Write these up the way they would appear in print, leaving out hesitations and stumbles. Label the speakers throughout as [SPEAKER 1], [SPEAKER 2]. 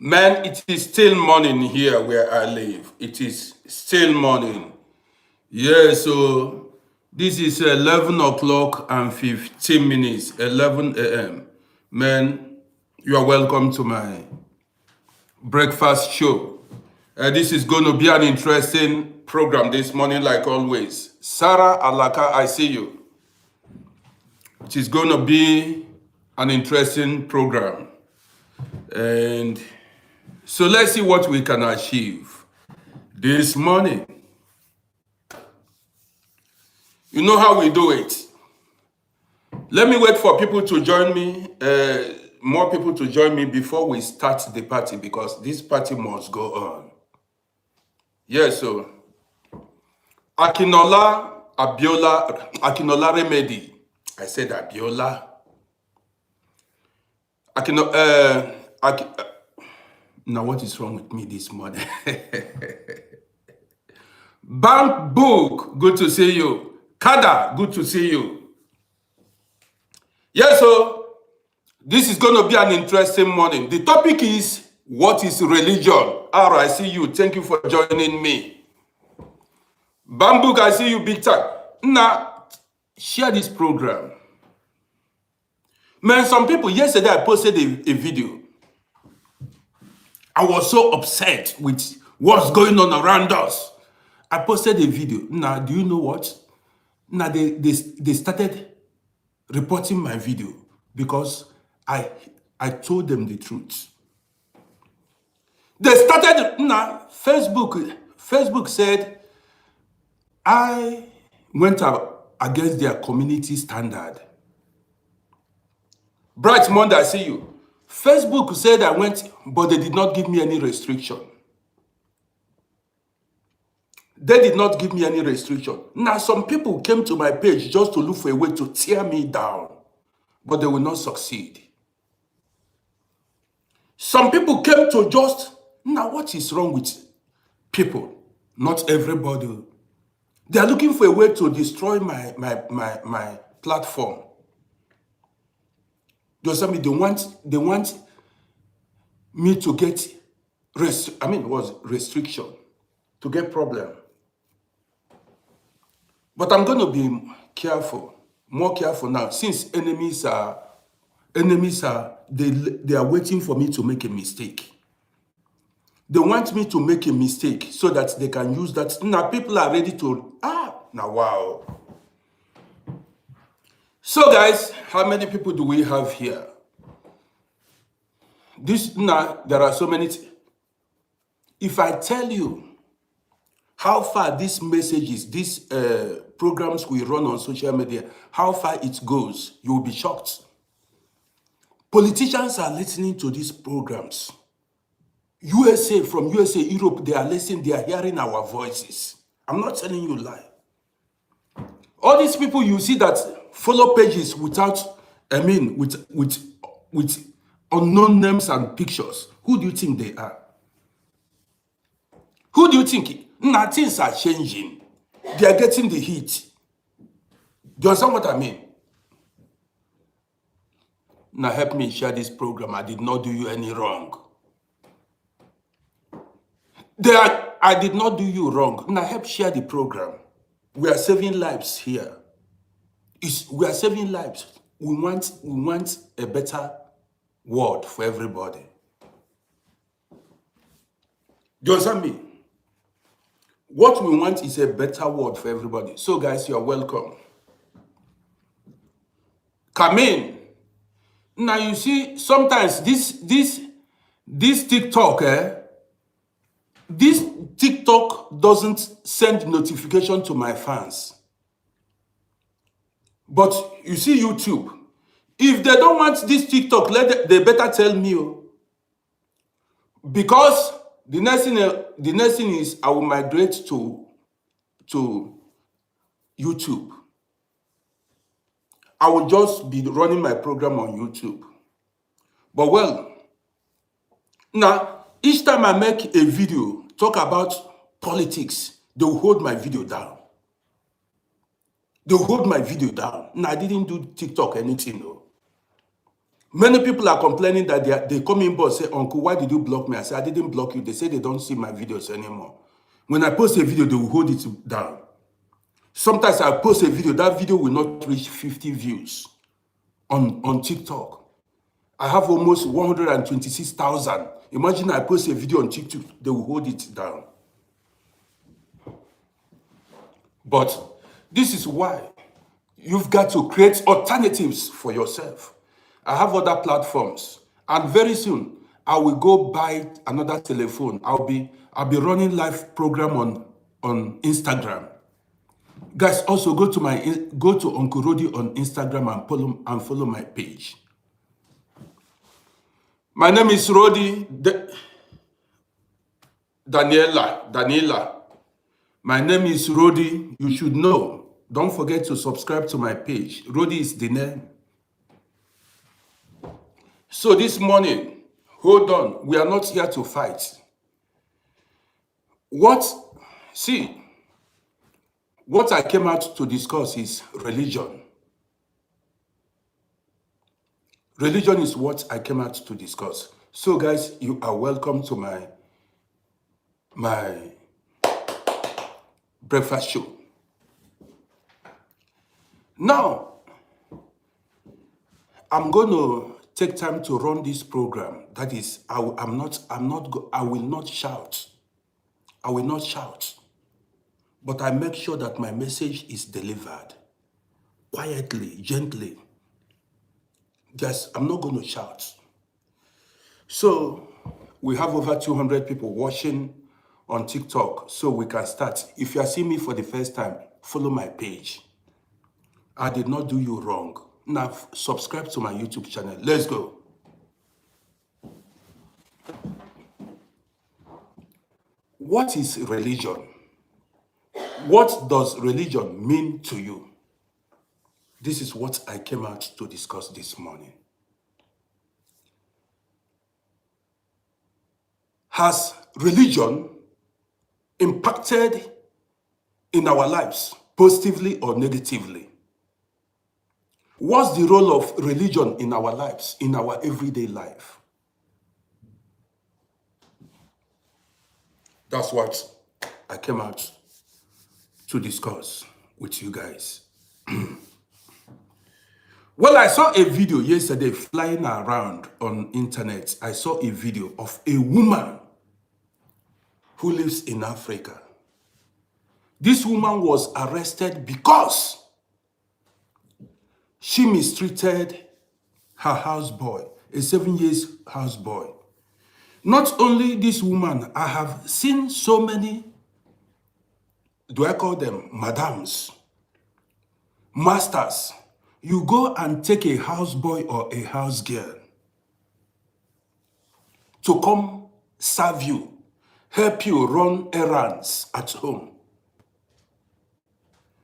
[SPEAKER 1] Man, it is still morning here where I live. It is still morning. Yeah, so this is 11 o'clock and 15 minutes, 11 a.m. Man, you are welcome to my breakfast show. This is going to be an interesting program this morning, like always. Sarah Alaka, I see you. It is going to be an interesting program. And so let's see what we can achieve this morning. You know how we do it. Let me wait for people to join me, more people to join me before we start the party, because this party must go on. Yes, so Akinola Remedy. I said Abiola. Now what is wrong with me this morning? Bank Book, good to see you. Kada, good to see you. Yes, so this is going to be an interesting morning. The topic is, what is religion? Ara, I see you. Thank you for joining me. Bamboo, I see you big time. Now, share this program. Man, some people, yesterday I posted a video. I was so upset with what's going on around us. I posted a video. Now, do you know what? Now, they started reporting my video because I told them the truth. They started, now, Facebook said, I went up against their community standard. Bright Monday, I see you. Facebook said I went, but they did not give me any restriction. They did not give me any restriction. Now, some people came to my page just to look for a way to tear me down, but they will not succeed. Some people came to just, now what is wrong with people? Not everybody. They are looking for a way to destroy my platform. Just me, they want me to get restriction, to get problem. But I'm going to be careful, more careful now, since enemies are they are waiting for me to make a mistake. They want me to make a mistake so that they can use that. Now people are ready to, now wow. So guys, how many people do we have here? There are so many. If I tell you how far these messages, these programs we run on social media, how far it goes, you will be shocked. Politicians are listening to these programs. From USA, Europe, they are listening, they are hearing our voices. I'm not telling you a lie. All these people you see that follow pages with unknown names and pictures, who do you think they are? Who do you think? Now things are changing. They are getting the heat. Do you understand what I mean? Now help me share this program. I did not do you any wrong. I did not do you wrong. Now help share the program. We are saving lives here. We are saving lives. We want a better world for everybody. Do you understand me? What we want is a better world for everybody. So guys, you are welcome. Come in. Now you see, sometimes this TikTok, this TikTok doesn't send notification to my fans. But you see YouTube, if they don't want this TikTok, they better tell me. Because the next thing is I will migrate to YouTube. I will just be running my program on YouTube. But well, now each time I make a video talk about politics, they will hold my video down. They will hold my video down. Now I didn't do TikTok anything though. Many people are complaining that they come in but say, Uncle, why did you block me? I say, I didn't block you. They say they don't see my videos anymore. When I post a video, they will hold it down. Sometimes I post a video, that video will not reach 50 views on TikTok. I have almost 126,000. Imagine I post a video on TikTok, they will hold it down. But this is why you've got to create alternatives for yourself. I have other platforms, and very soon I will go buy another telephone. I'll be running live program on Instagram. Guys, also go to Uncle Rody on Instagram and follow my page. My name is Rody Daniela. My name is Rody. You should know. Don't forget to subscribe to my page. Rody is the name. So this morning, hold on. We are not here to fight. What I came out to discuss is religion. Religion is what I came out to discuss. So guys, you are welcome to my breakfast show. Now, I'm going to take time to run this program. That is, I will not shout. I will not shout. But I make sure that my message is delivered quietly, gently. Yes, I'm not going to shout. So we have over 200 people watching on TikTok, so we can start. If you are seeing me for the first time, follow my page. I did not do you wrong. Now subscribe to my YouTube channel. Let's go. What is religion? What does religion mean to you? This is what I came out to discuss this morning. Has religion impacted in our lives, positively or negatively? What's the role of religion in our lives, in our everyday life? That's what I came out to discuss with you guys. Well, I saw a video yesterday flying around on internet. I saw a video of a woman who lives in Africa. This woman was arrested because she mistreated her houseboy, a 7-year houseboy. Not only this woman, I have seen so many, do I call them madams, masters. You go and take a houseboy or a house girl to come serve you, help you run errands at home.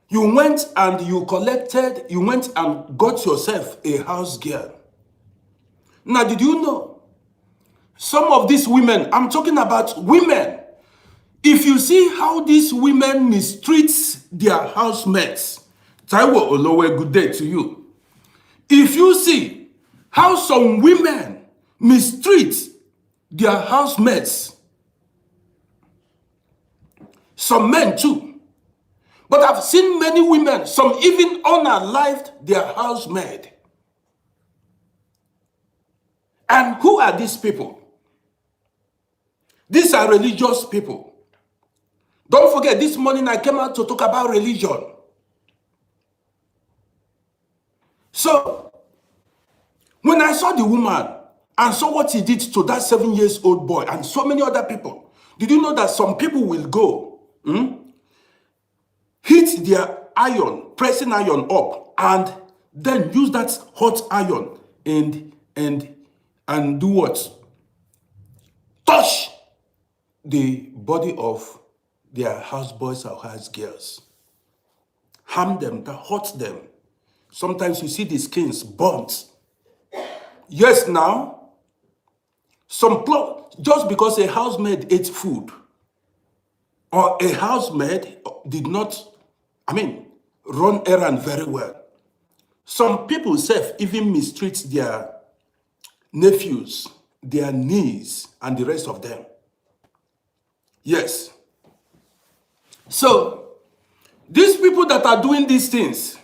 [SPEAKER 1] You went and got yourself a house girl. Now, did you know some of these women, I'm talking about women, if you see how these women mistreat their housemates, Taiwo Olowe, good day to you. If you see how some women mistreat their housemates, some men too, but I've seen many women, some even unalived their housemaid. And who are these people? These are religious people. Don't forget, this morning I came out to talk about religion. So, when I saw the woman and saw what he did to that 7-year-old boy and so many other people, did you know that some people will go, hit their iron, pressing iron up, and then use that hot iron and do what? Touch the body of their houseboys or house girls. Harm them, that hurt them. Sometimes you see the skins burnt. Yes, now, some clothes, just because a housemaid ate food or a housemaid did not, run errand very well. Some people even mistreat nephews, their niece, and the rest of them. Yes. So, these people that are doing these things,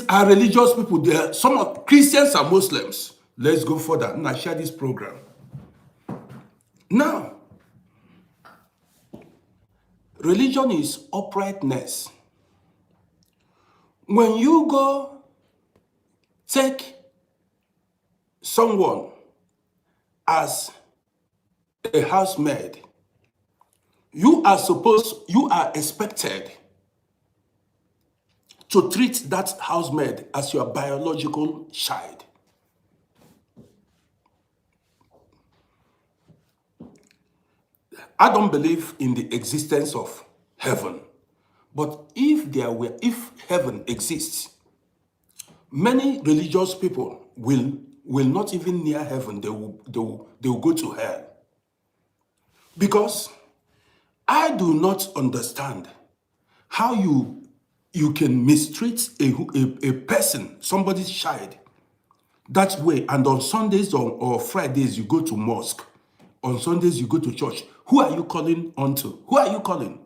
[SPEAKER 1] are religious people. They are some of Christians and Muslims. Let's go further and I share this program. Now, religion is uprightness. When you go take someone as a housemaid, you are expected to treat that housemaid as your biological child. I don't believe in the existence of heaven. But if heaven exists, many religious people will not even near heaven. They will go to hell. Because I do not understand how you can mistreat a person, somebody's child, that way, and on Sundays or Fridays you go to mosque. On Sundays you go to church. Who are you calling onto? Who are you calling?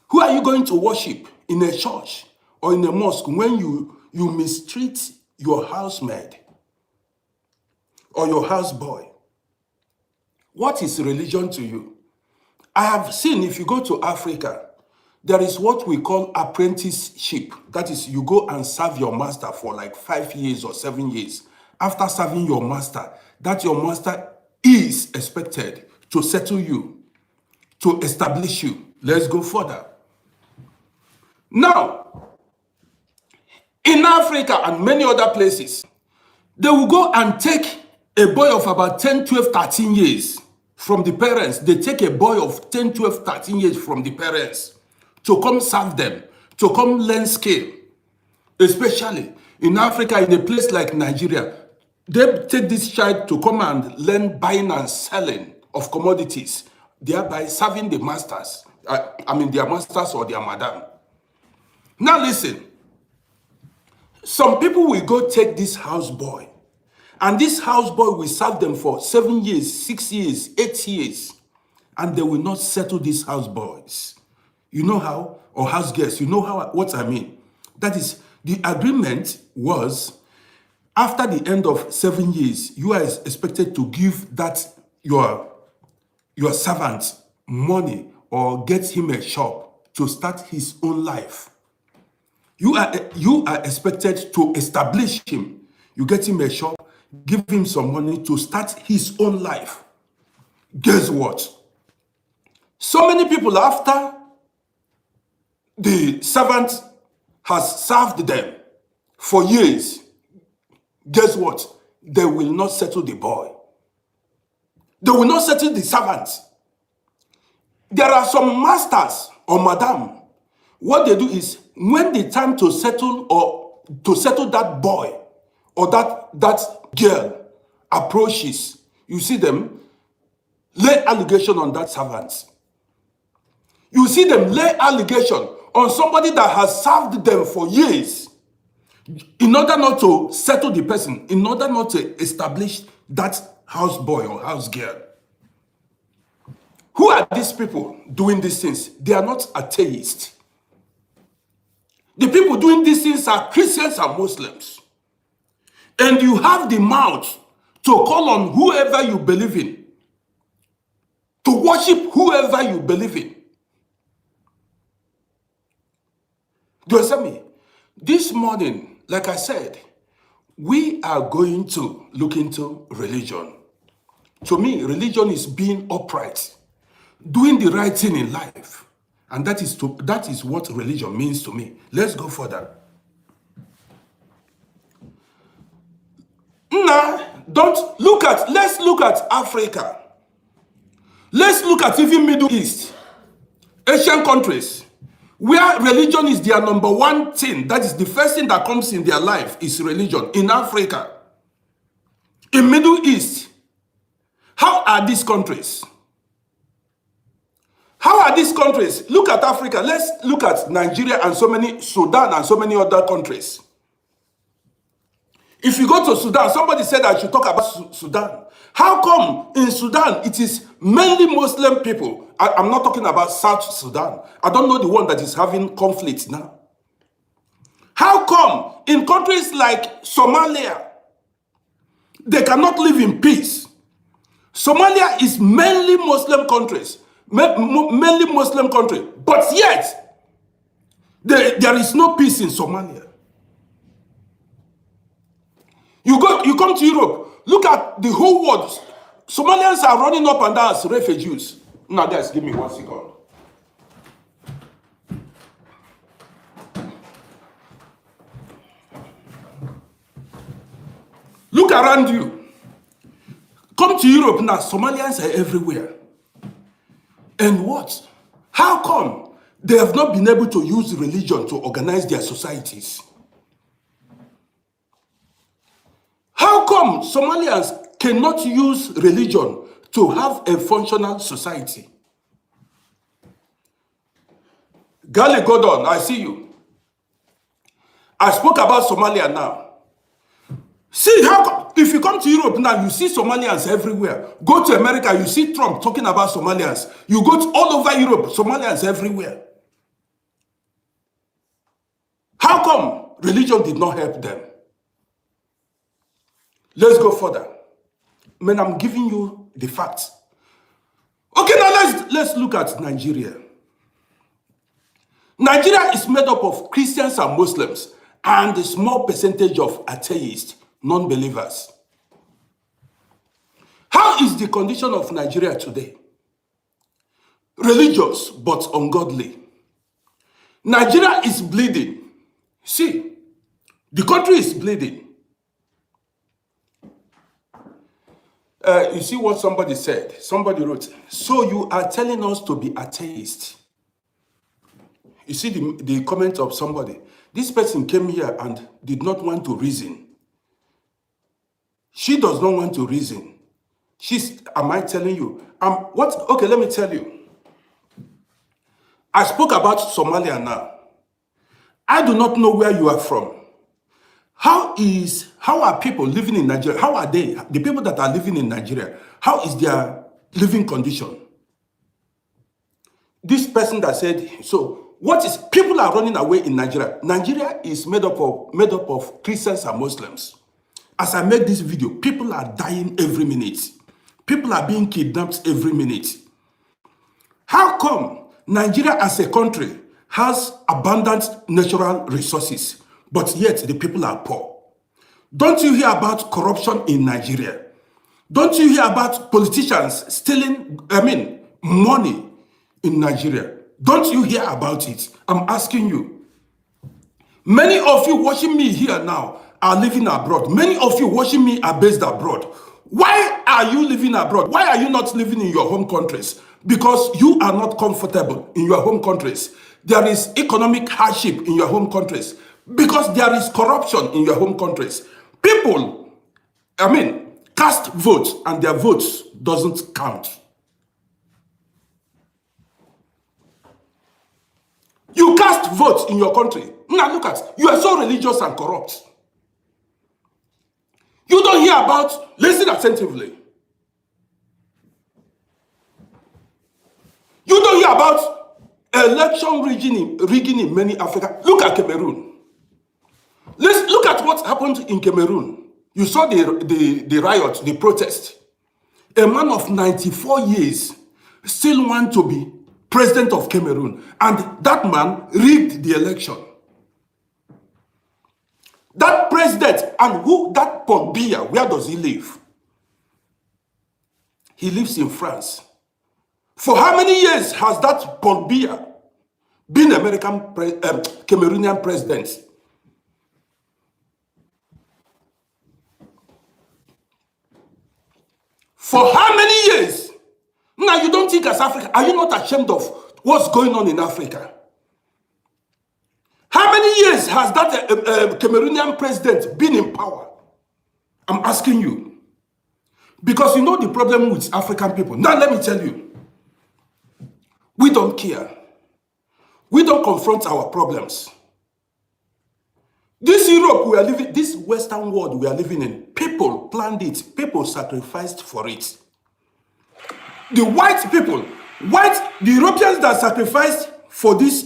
[SPEAKER 1] Who are you going to worship in a church or in a mosque when you mistreat your housemaid or your houseboy? What is religion to you? I have seen, if you go to Africa, there is what we call apprenticeship. That is, you go and serve your master for like 5 years or 7 years. After serving your master, that your master is expected to settle you, to establish you. Let's go further. Now, in Africa and many other places, they will go and take a boy of about 10, 12, 13 years from the parents. They take a boy of 10, 12, 13 years from the parents to come serve them, to come learn skill. Especially in Africa, in a place like Nigeria, they take this child to come and learn buying and selling of commodities, thereby serving the masters. Their masters or their madam. Now listen, some people will go take this houseboy, and this houseboy will serve them for 7 years, 6 years, 8 years, and they will not settle these houseboys. You know how? Or house guests, you know what I mean? That is, the agreement was, after the end of 7 years, you are expected to give that your servant money or get him a shop to start his own life. You are expected to establish him. You get him a shop, give him some money to start his own life. Guess what? So many people, after the servant has served them for years, guess what? They will not settle the boy. They will not settle the servant. There are some masters or madam. What they do is, when the time to settle that boy or that girl approaches, you see them lay allegation on that servant. You see them lay allegation on somebody that has served them for years, in order not to settle the person, in order not to establish that houseboy or house girl. Who are these people doing these things? They are not atheists. The people doing these things are Christians and Muslims. And you have the mouth to call on whoever you believe in, to worship whoever you believe in. Do you understand me? This morning, like I said, we are going to look into religion. To me, religion is being upright, doing the right thing in life. And that is what religion means to me. Let's go further. Now, let's look at Africa. Let's look at even Middle East, Asian countries, where religion is their number one thing. That is the first thing that comes in their life is religion. In Africa, in Middle East, how are these countries? How are these countries? Look at Africa. Let's look at Nigeria and Sudan and so many other countries. If you go to Sudan, somebody said I should talk about Sudan. How come in Sudan it is mainly Muslim people? I'm not talking about South Sudan. I don't know the one that is having conflict now. How come in countries like Somalia, they cannot live in peace? Somalia is mainly Muslim countries, mainly Muslim country, but yet there is no peace in Somalia. You come to Europe, look at the whole world. Somalians are running up and down as refugees. Now, guys, give me 1 second. Look around you. Come to Europe now, Somalians are everywhere. And what? How come they have not been able to use religion to organize their societies? How come Somalians cannot use religion to have a functional society? Gali Gordon, I see you. I spoke about Somalia now. See how, if you come to Europe now, you see Somalians everywhere. Go to America, you see Trump talking about Somalians. You go to all over Europe, Somalians everywhere. How come religion did not help them? Let's go further. Man, I'm giving you the facts. Okay, now let's look at Nigeria. Nigeria is made up of Christians and Muslims and a small percentage of atheists, non-believers. How is the condition of Nigeria today? Religious but ungodly. Nigeria is bleeding. See, the country is bleeding. You see what somebody said? Somebody wrote, so you are telling us to be atheists. You see the comment of somebody. This person came here and did not want to reason. She does not want to reason. Am I telling you? What? Okay, let me tell you. I spoke about Somalia now. I do not know where you are from. How are people living in Nigeria? How are they? The people that are living in Nigeria, how is their living condition? This person that said, so what is, people are running away in Nigeria. Nigeria is made up of Christians and Muslims. As I make this video, people are dying every minute. People are being kidnapped every minute. How come Nigeria as a country has abundant natural resources, but yet the people are poor? Don't you hear about corruption in Nigeria? Don't you hear about politicians stealing, money in Nigeria? Don't you hear about it? I'm asking you. Many of you watching me here now are living abroad. Many of you watching me are based abroad. Why are you living abroad? Why are you not living in your home countries? Because you are not comfortable in your home countries. There is economic hardship in your home countries. Because there is corruption in your home countries. People, cast votes and their votes doesn't count. You cast votes in your country. Now look at, you are so religious and corrupt. You don't hear about, listen attentively. You don't hear about election rigging in many Africa. Look at Cameroon. Let's look at what happened in Cameroon. You saw the riot, the protest. A man of 94 years still wants to be president of Cameroon. And that man rigged the election. That president, and that Paul Biya, where does he live? He lives in France. For how many years has that Paul Biya been Cameroonian president? For how many years? Now you don't think as Africa, are you not ashamed of what's going on in Africa? How many years has that Cameroonian president been in power? I'm asking you. Because you know the problem with African people. Now let me tell you. We don't care. We don't confront our problems. This Europe we are living, this Western world we are living in, people planned it, people sacrificed for it. The white people, the Europeans that sacrificed for this,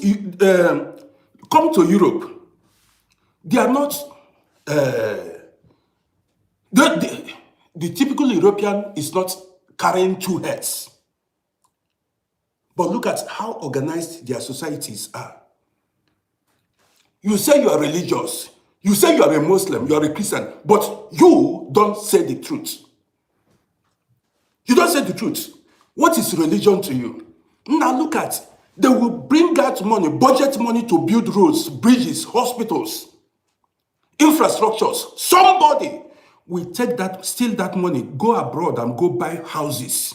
[SPEAKER 1] come to Europe, they are not, the typical European is not carrying two heads. But look at how organized their societies are. You say you are religious, you say you are a Muslim, you are a Christian, but you don't say the truth. You don't say the truth. What is religion to you? Now look at, they will bring out money, budget money to build roads, bridges, hospitals, infrastructures. Somebody will take that, steal that money, go abroad and go buy houses.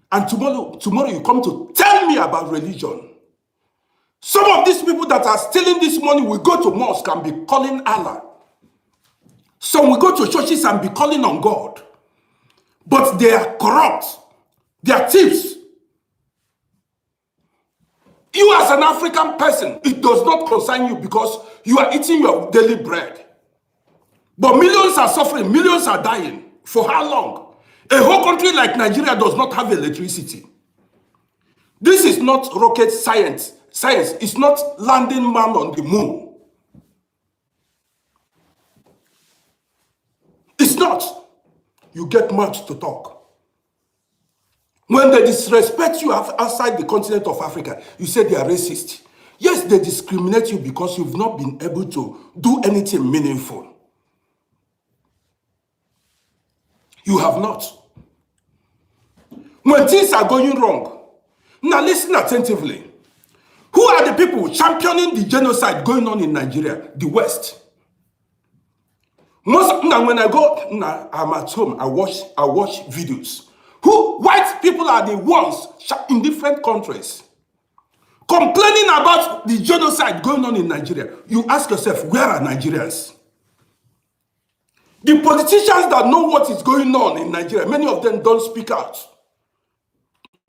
[SPEAKER 1] And tomorrow you come to tell me about religion. Some of these people that are stealing this money will go to mosque and be calling Allah. Some will go to churches and be calling on God. But they are corrupt. They are thieves. You as an African person, it does not concern you because you are eating your daily bread. But millions are suffering, millions are dying. For how long? A whole country like Nigeria does not have electricity. This is not rocket science. It's not landing man on the moon. It's not. You get mad to talk. When they disrespect you outside the continent of Africa, you say they are racist. Yes, they discriminate you because you've not been able to do anything meaningful. You have not. When things are going wrong, now listen attentively. Who are the people championing the genocide going on in Nigeria? The West. Now when I go, I'm at home, I watch videos. White people are the ones in different countries complaining about the genocide going on in Nigeria. You ask yourself, where are Nigerians? The politicians that know what is going on in Nigeria, many of them don't speak out.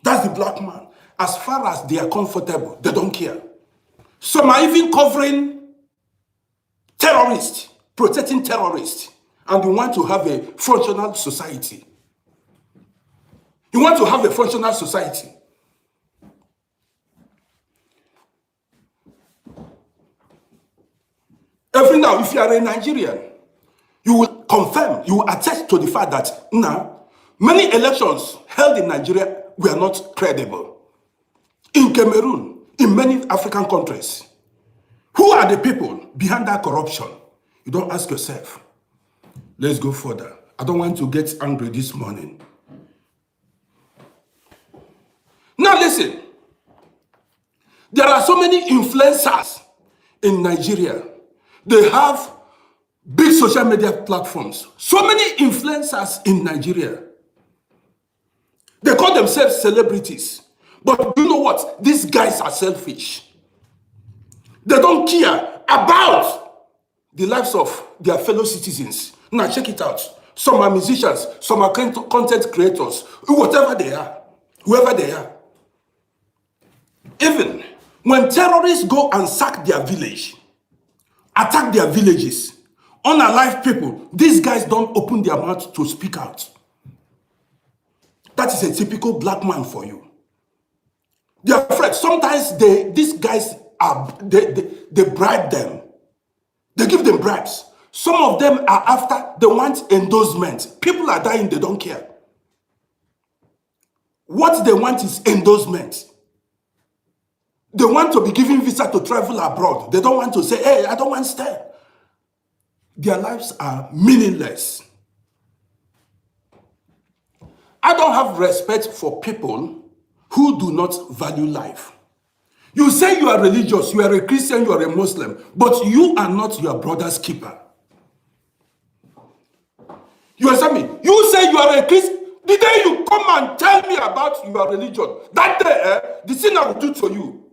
[SPEAKER 1] That's the black man. As far as they are comfortable, they don't care. Some are even covering terrorists, protecting terrorists, and you want to have a functional society. You want to have a functional society. Every now, if you are a Nigerian, you will confirm, you will attest to the fact that now, many elections held in Nigeria were not credible. In Cameroon, in many African countries, who are the people behind that corruption? You don't ask yourself. Let's go further. I don't want to get angry this morning. Now listen, there are so many influencers in Nigeria. They have big social media platforms. So many influencers in Nigeria. They call themselves celebrities. But you know what? These guys are selfish. They don't care about the lives of their fellow citizens. Now check it out. Some are musicians, some are content creators, whatever they are, whoever they are. Even when terrorists go and sack their village, attack their villages, unalive people, these guys don't open their mouth to speak out. That is a typical black man for you. They are afraid. Sometimes these guys they bribe them. They give them bribes. Some of them are after, they want endorsement. People are dying, they don't care. What they want is endorsement. They want to be given visa to travel abroad. They don't want to say, hey, I don't want to stay. Their lives are meaningless. I don't have respect for people who do not value life. You say you are religious, you are a Christian, you are a Muslim, but you are not your brother's keeper. You understand me? You say you are a Christian. The day you come and tell me about your religion, that day, the thing I will do to you.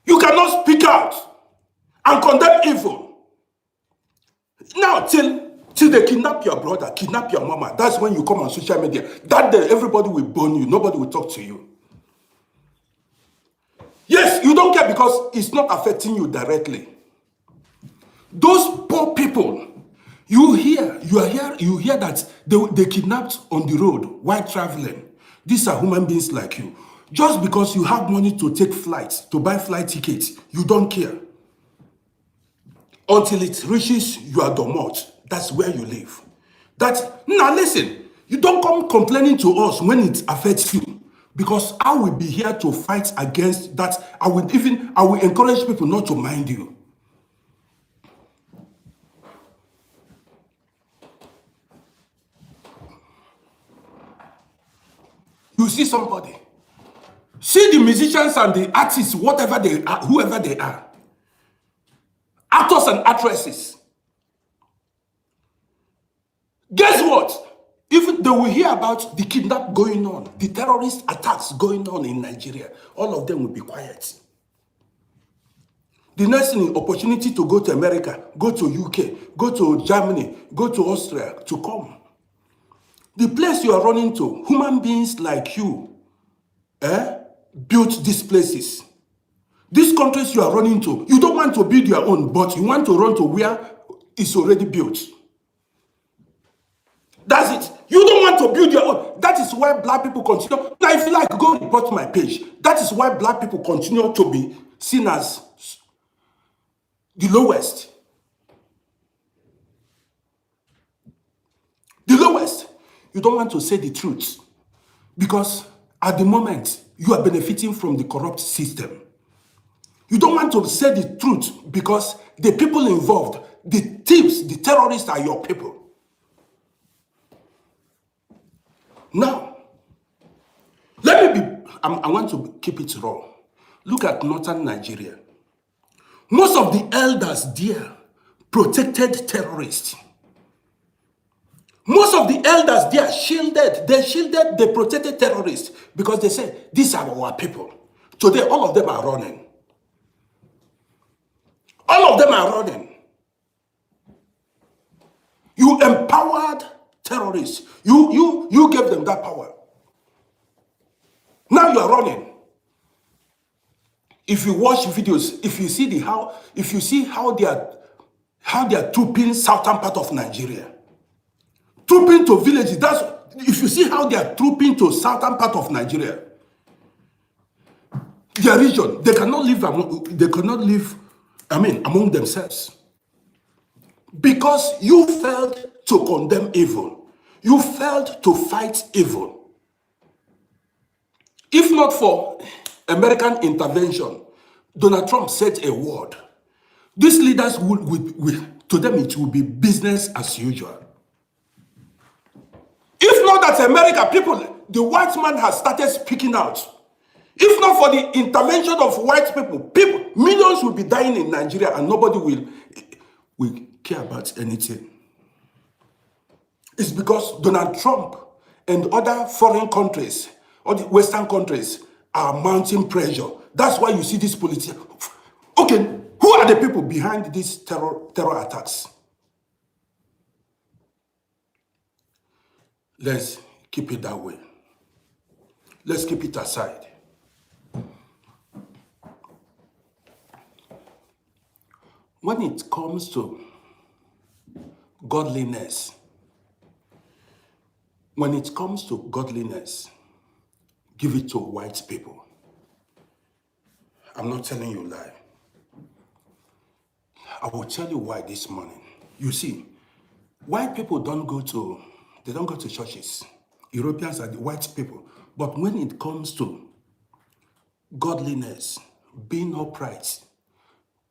[SPEAKER 1] You cannot speak out and condemn evil. Now, till they kidnap your brother, kidnap your mama, that's when you come on social media. That day, everybody will burn you. Nobody will talk to you. Yes, you don't care
[SPEAKER 2] because it's not affecting you directly. Those poor people, you hear that they kidnapped on the road while traveling. These are human beings like you. Just because you have money to take flights, to buy flight tickets, you don't care. Until it reaches your domot, that's where you live. Now listen, you don't come complaining to us when it affects you, because I will be here to fight against that. I will encourage people not to mind you. You see somebody, see the musicians and the artists, whatever they are, whoever they are, actors and actresses. Guess what? If they will hear about the kidnap going on, the terrorist attacks going on in Nigeria, all of them will be quiet. The next thing, opportunity to go to America, go to UK, go to Germany, go to Austria to come. The place you are running to, human beings like you, built these places. These countries you are running to, you don't want to build your own, but you want to run to where it's already built. That's it. You don't want to build your own. That is why black people continue. Now, if you like, go report my page. That is why black people continue to be seen as the lowest. The lowest. You don't want to say the truth because at the moment you are benefiting from the corrupt system. You don't want to say the truth because the people involved, the thieves, the terrorists are your people. Now, I want to keep it raw. Look at northern Nigeria. Most of the elders there protected terrorists. Most of the elders there they protected terrorists because they said, these are our people. Today, all of them are running. All of them are running. You empowered terrorists. You gave them that power. Now you are running. If you watch videos, if you see how they are trooping southern part of Nigeria, trooping to villages. If you see how they are trooping to southern part of Nigeria, their region, they cannot live among themselves. Because you failed to condemn evil. You failed to fight evil. If not for American intervention, Donald Trump said a word. These leaders to them it will be business as usual. If not that America, the white man has started speaking out. If not for the intervention of white people, millions will be dying in Nigeria and nobody will care about anything. It's because Donald Trump and other foreign countries, or the Western countries, are mounting pressure. That's why you see these politicians. Okay, who are the people behind these terror attacks? Let's keep it that way. Let's keep it aside. When it comes to godliness, give it to white people. I'm not telling you a lie. I will tell you why this morning. You see, white people don't go to churches. Europeans are the white people. But when it comes to godliness, being upright,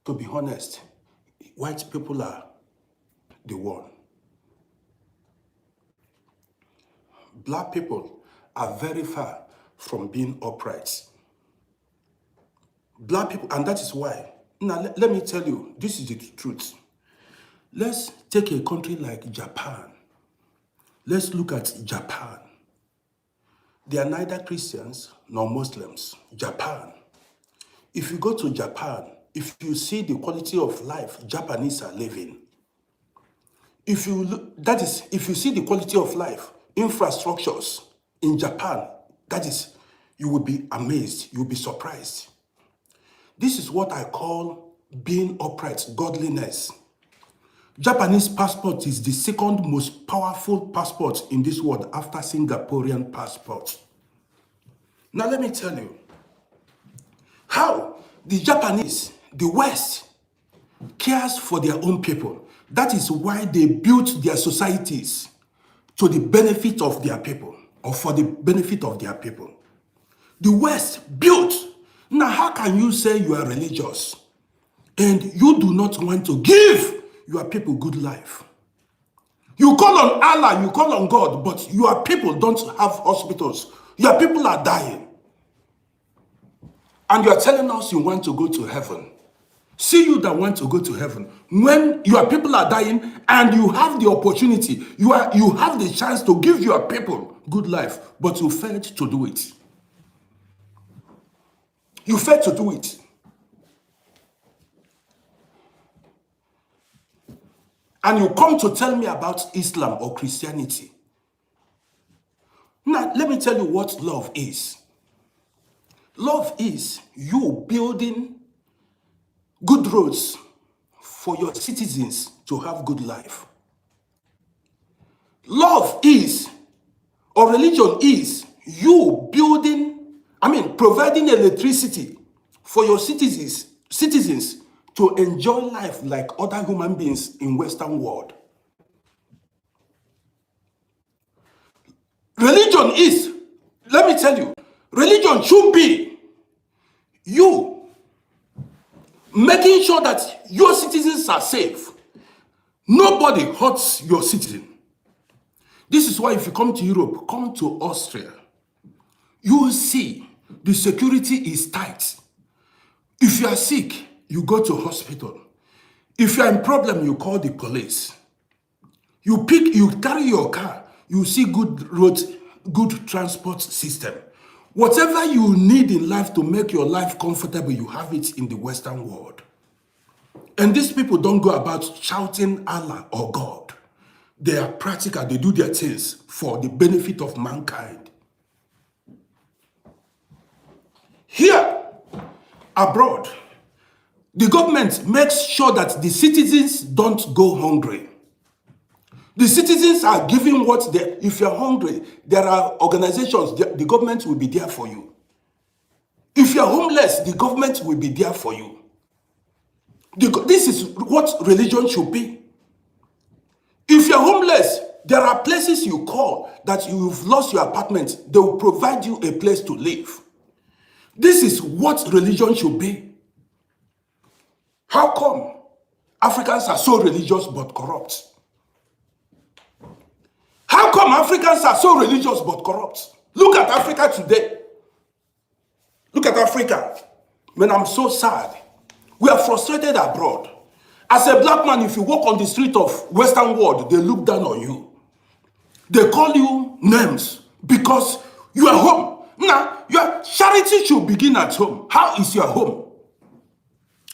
[SPEAKER 2] to be honest, white people are the one. Black people are very far from being upright. Black people, and that is why. Now, let me tell you, this is the truth. Let's take a country like Japan. Let's look at Japan. They are neither Christians nor Muslims. Japan. If you go to Japan, if you see the quality of life Japanese are living, if you see the quality of life, infrastructures in Japan, you will be amazed, you will be surprised. This is what I call being upright, godliness. Japanese passport is the second most powerful passport in this world after Singaporean passport. Now let me tell you how the Japanese, the West, cares for their own people. That is why they built their societies to the benefit of their people, or for the benefit of their people. The West built. Now, how can you say you are religious and you do not want to give your people good life? You call on Allah, you call on God, but your people don't have hospitals. Your people are dying. And you are telling us you want to go to heaven. See, you that want to go to heaven, when your people are dying and you have the opportunity, you have the chance to give your people good life, but you failed to do it. You failed to do it. And you come to tell me about Islam or Christianity. Now, let me tell you what love is. Love is you building good roads for your citizens to have good life. Love is, or religion is, you providing electricity for your citizens to enjoy life like other human beings in Western world. Religion is, let me tell you, religion should be you making sure that your citizens are safe. Nobody hurts your citizen. This is why if you come to Europe, come to Austria, you will see the security is tight. If you are sick, you go to hospital. If you are in problem, you call the police. You carry your car, you see good roads, good transport system. Whatever you need in life to make your life comfortable, you have it in the Western world. And these people don't go about shouting Allah or God. They are practical, they do their things for the benefit of mankind. Here, abroad, the government makes sure that the citizens don't go hungry. The citizens are given what they, if you're hungry, there are organizations, the government will be there for you. If you're homeless, the government will be there for you. This is what religion should be. If you're homeless, there are places you call that you've lost your apartment, they will provide you a place to live. This is what religion should be. How come Africans are so religious but corrupt? How come Africans are so religious but corrupt? Look at Africa today. Look at Africa. Man, I'm so sad. We are frustrated abroad. As a black man, if you walk on the street of Western world, they look down on you. They call you names because you are home. Now, your charity should begin at home. How is your home?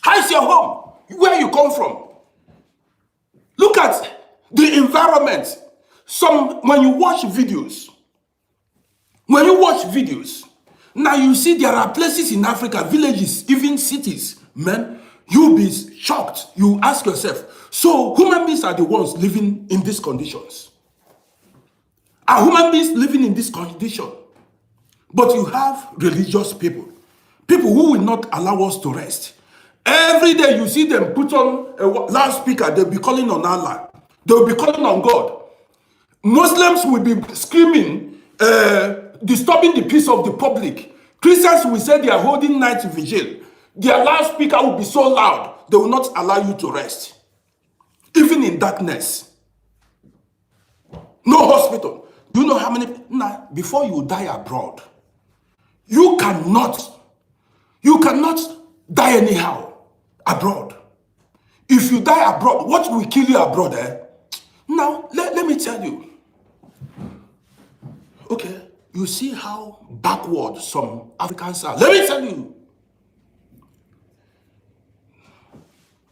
[SPEAKER 2] How is your home? Where you come from? Look at the environment. When you watch videos, now you see there are places in Africa, villages, even cities, man, you'll be shocked. You ask yourself, so human beings are the ones living in these conditions? Are human beings living in this condition? But you have religious people who will not allow us to rest. Every day you see them put on a loudspeaker, they'll be calling on Allah. They'll be calling on God. Muslims will be screaming, disturbing the peace of the public. Christians will say they are holding night vigil. Their loudspeaker will be so loud, they will not allow you to rest. Even in darkness. No hospital. Do you know how many? Now, before you die abroad, you cannot die anyhow abroad. If you die abroad, what will kill you abroad? Now, let me tell you. Okay, you see how backward some Africans are. Let me tell you.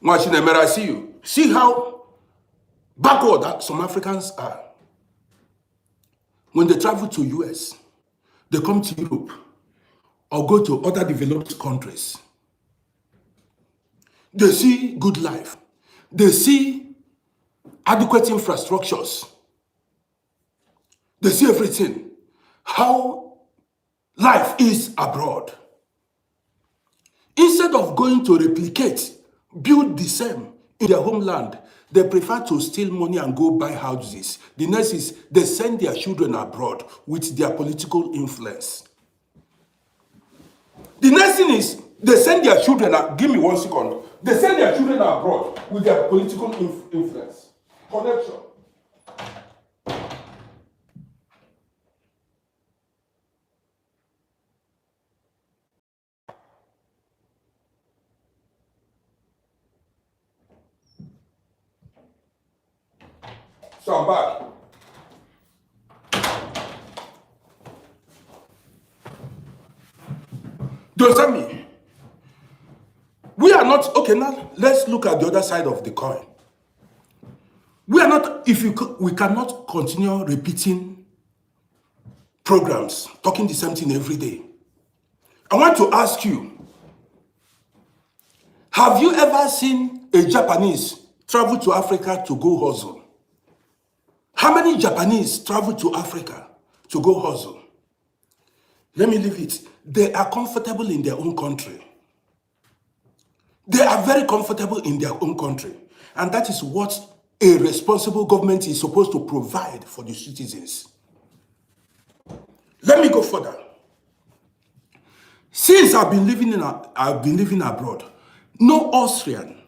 [SPEAKER 2] I see you. See how backward some Africans are. When they travel to US, they come to Europe or go to other developed countries. They see good life. They see adequate infrastructures. They see everything. How life is abroad. Instead of going to replicate, build the same in their homeland, they prefer to steal money and go buy houses. The next is they send their children abroad with their political influence. The next thing is they send their children, give me 1 second. They send their children abroad with their political influence. Connection. So I'm back. Do you understand me? We are not, okay, now let's look at the other side of the coin. We are not, we cannot continue repeating programs, talking the same thing every day. I want to ask you, have you ever seen a Japanese travel to Africa to go hustle? How many Japanese travel to Africa to go hustle? Let me leave it. They are comfortable in their own country. They are very comfortable in their own country. And that is what a responsible government is supposed to provide for the citizens. Let me go further. Since I've been living abroad, no Austrian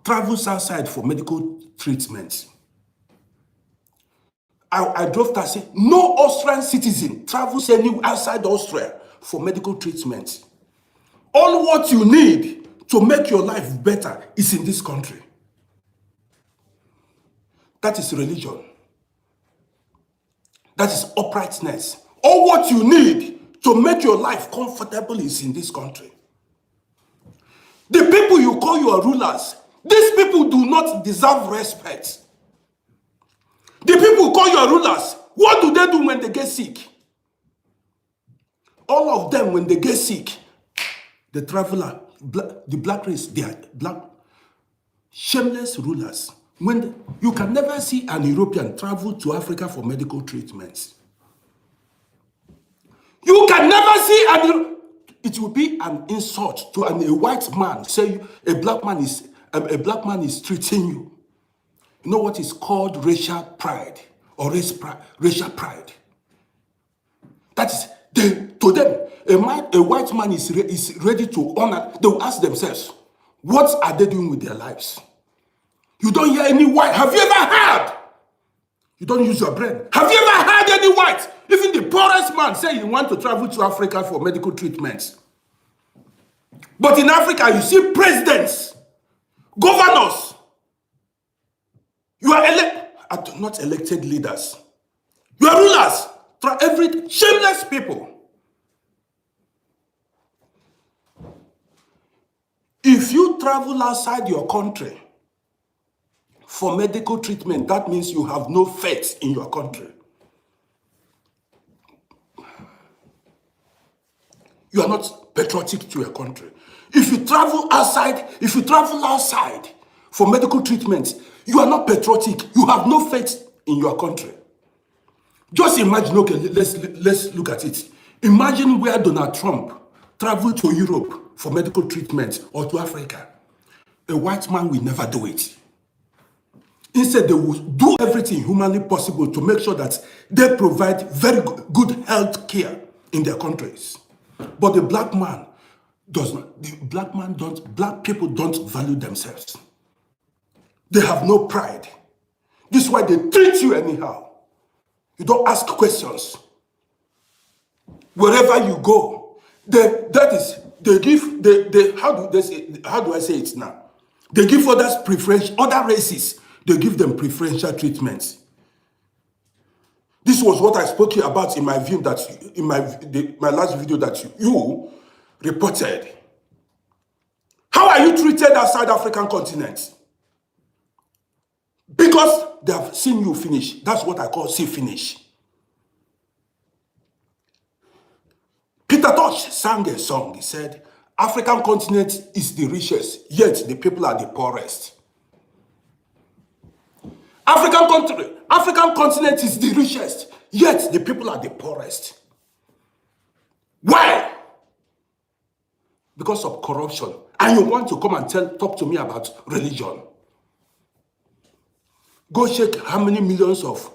[SPEAKER 2] travels outside for medical treatment. I drove taxi. No Austrian citizen travels anywhere outside Austria for medical treatment. All what you need to make your life better is in this country. That is religion. That is uprightness. All what you need to make your life comfortable is in this country. The people you call your rulers, these people do not deserve respect. The people who call your rulers, what do they do when they get sick? All of them, when they get sick, the traveler, the black race, they are black, shameless rulers. You can never see an European travel to Africa for medical treatments. You can never see it will be an insult to a white man say a black man is treating you. You know what is called racial pride or racial pride? That is, to them, a white man is ready to honor. They will ask themselves, what are they doing with their lives? You don't hear any white. Have you ever heard? You don't use your brain. Have you ever heard any white? Even the poorest man say you want to travel to Africa for medical treatments. But in Africa, you see presidents, governors. You are not elected leaders. You are rulers. Shameless people. If you travel outside your country for medical treatment, that means you have no faith in your country. You are not patriotic to your country. If you travel outside for medical treatment, you are not patriotic. You have no faith in your country. Just imagine, okay, let's look at it. Imagine where Donald Trump traveled to Europe for medical treatment or to Africa. A white man will never do it. Instead, they will do everything humanly possible to make sure that they provide very good health care in their countries. But the black man does not. Black people don't value themselves. They have no pride. This is why they treat you anyhow. You don't ask questions. Wherever you go, how do I say it now? They give other races, they give them preferential treatments. This was what I spoke to you about in my view my last video that you reported. How are you treated outside African continent? Because they have seen you finish. That's what I call see finish. Peter Tosh sang a song. He said, African continent is the richest, yet the people are the poorest. African continent is the richest, yet the people are the poorest. Why? Because of corruption. And you want to come and talk to me about religion. Go check how many millions of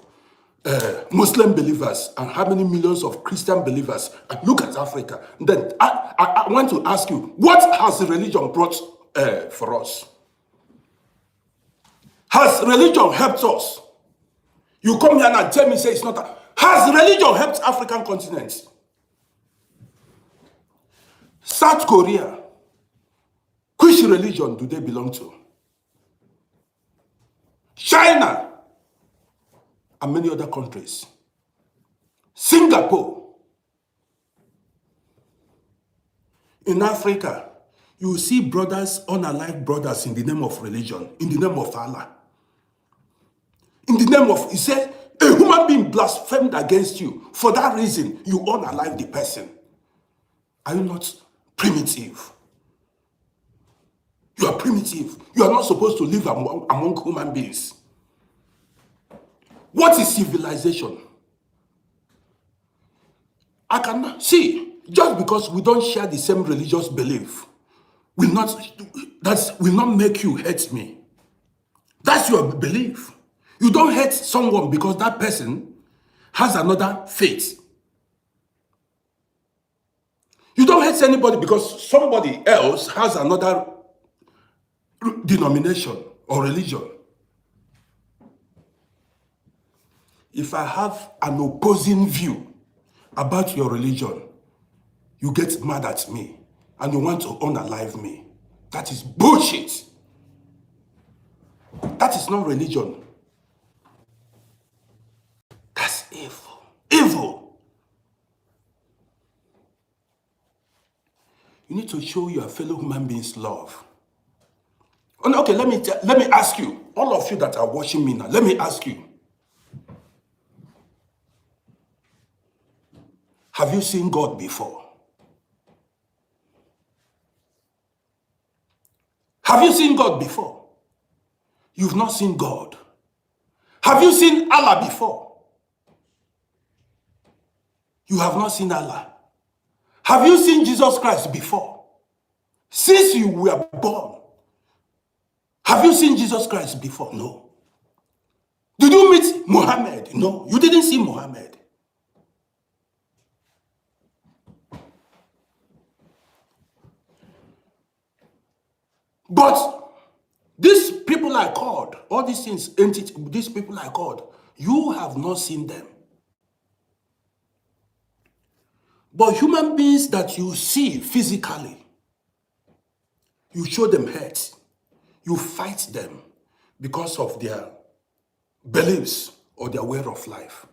[SPEAKER 2] Muslim believers and how many millions of Christian believers, and look at Africa. Then I want to ask you, what has religion brought for us? Has religion helped us? You come here and tell me, say it's not. Has religion helped African continents? South Korea, which religion do they belong to? China, and many other countries. Singapore. In Africa, you see brothers, unalike brothers, in the name of religion, in the name of Allah. In the name of, he said, a human being blasphemed against you. For that reason, you unalive the person. Are you not primitive? You are primitive. You are not supposed to live among human beings. What is civilization? I cannot see, just because we don't share the same religious belief, that will not make you hate me. That's your belief. You don't hate someone because that person has another faith. You don't hate anybody because somebody else has another denomination or religion. If I have an opposing view about your religion, you get mad at me and you want to unalive me. That is bullshit. That is not religion. That's evil. Evil. You need to show your fellow human beings love. Okay, let me ask you, all of you that are watching me now, let me ask you. Have you seen God before? Have you seen God before? You've not seen God. Have you seen Allah before? You have not seen Allah. Have you seen Jesus Christ before? Since you were born, have you seen Jesus Christ before? No. Did you meet Muhammad? No, you didn't see Muhammad. But these people I called, all these things, these people I called, you have not seen them. But human beings that you see physically, you show them hate. You fight them because of their beliefs or their way of life.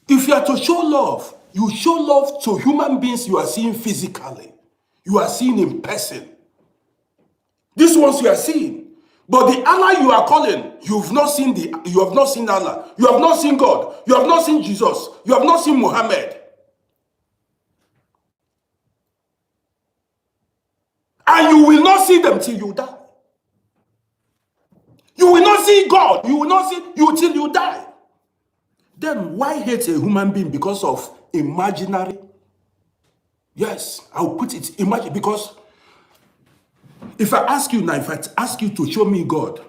[SPEAKER 2] If you are to show love, you show love to human beings you are seeing physically. You are seeing in person. These ones you are seeing. But the Allah you are calling, you have not seen Allah. You have not seen God. You have not seen Jesus. You have not seen Muhammad. And you will not see them till you die. You will not see God. You will not see you till you die. Then why hate a human being because of imaginary? Yes, I'll put it, imagine, because if I ask you now, if I ask you to show me God,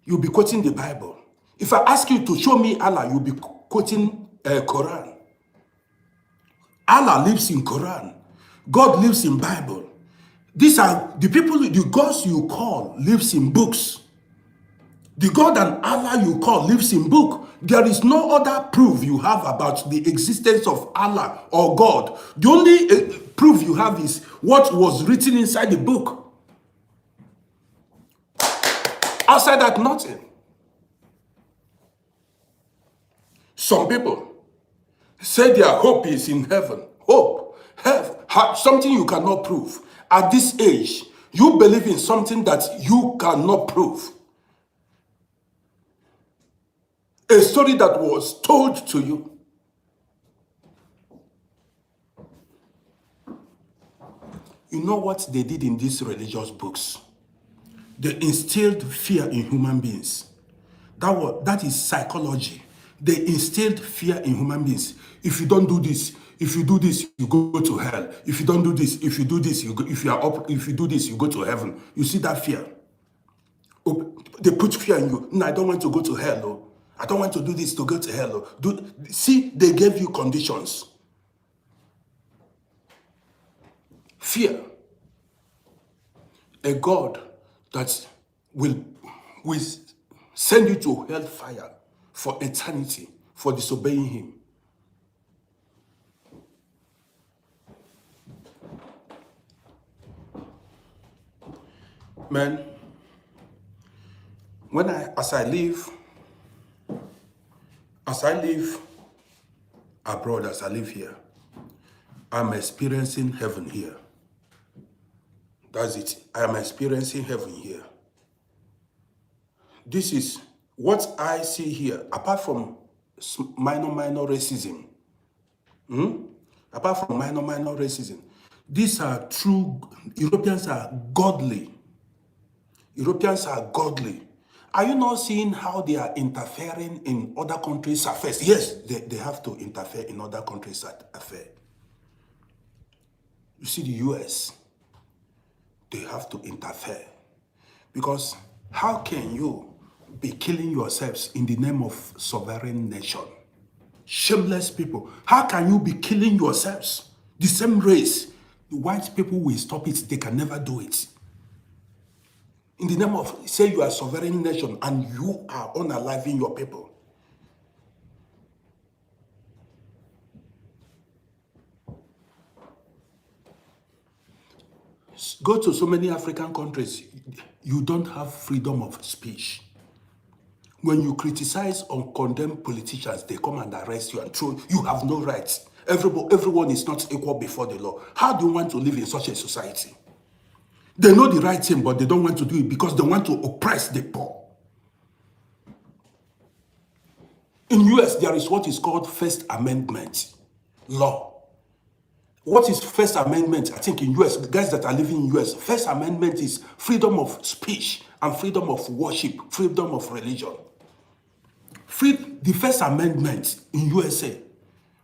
[SPEAKER 2] you'll be quoting the Bible. If I ask you to show me Allah, you'll be quoting Quran. Allah lives in Quran. God lives in Bible. These are the people, the gods you call lives in books. The God and Allah you call lives in book. There is no other proof you have about the existence of Allah or God. The only proof you have is what was written inside the book. Outside that, nothing. Some people say their hope is in heaven. Hope, something you cannot prove. At this age, you believe in something that you cannot prove. A story that was told to you. You know what they did in these religious books? They instilled fear in human beings. That is psychology. They instilled fear in human beings. If you don't do this, if you do this, you go to hell. If you don't do this, if you do this, if you do this, you go to heaven. You see that fear? Oh, they put fear in you. No, I don't want to go to hell. Oh. I don't want to do this to go to hell. Oh. See, they gave you conditions. Fear. A God that will send you to hellfire for eternity for disobeying him. Man, as I live abroad, as I live here, I'm experiencing heaven here. That's it. I am experiencing heaven here. This is what I see here, apart from minor racism. Apart from minor racism. These are true, Europeans are godly. Europeans are godly. Are you not seeing how they are interfering in other countries' affairs? Yes, they have to interfere in other countries' affairs. You see the US, they have to interfere. Because how can you be killing yourselves in the name of sovereign nation? Shameless people. How can you be killing yourselves? The same race. The white people will stop it. They can never do it. In the name of, say you are a sovereign nation and you are unaliving your people. Go to so many African countries, you don't have freedom of speech. When you criticize or condemn politicians, they come and arrest you and throw. You have no rights. Everyone is not equal before the law. How do you want to live in such a society? They know the right thing, but they don't want to do it because they want to oppress the poor. In US, there is what is called First Amendment law. What is First Amendment? I think in US, guys that are living in US, First Amendment is freedom of speech and freedom of worship, freedom of religion. The First Amendment in USA,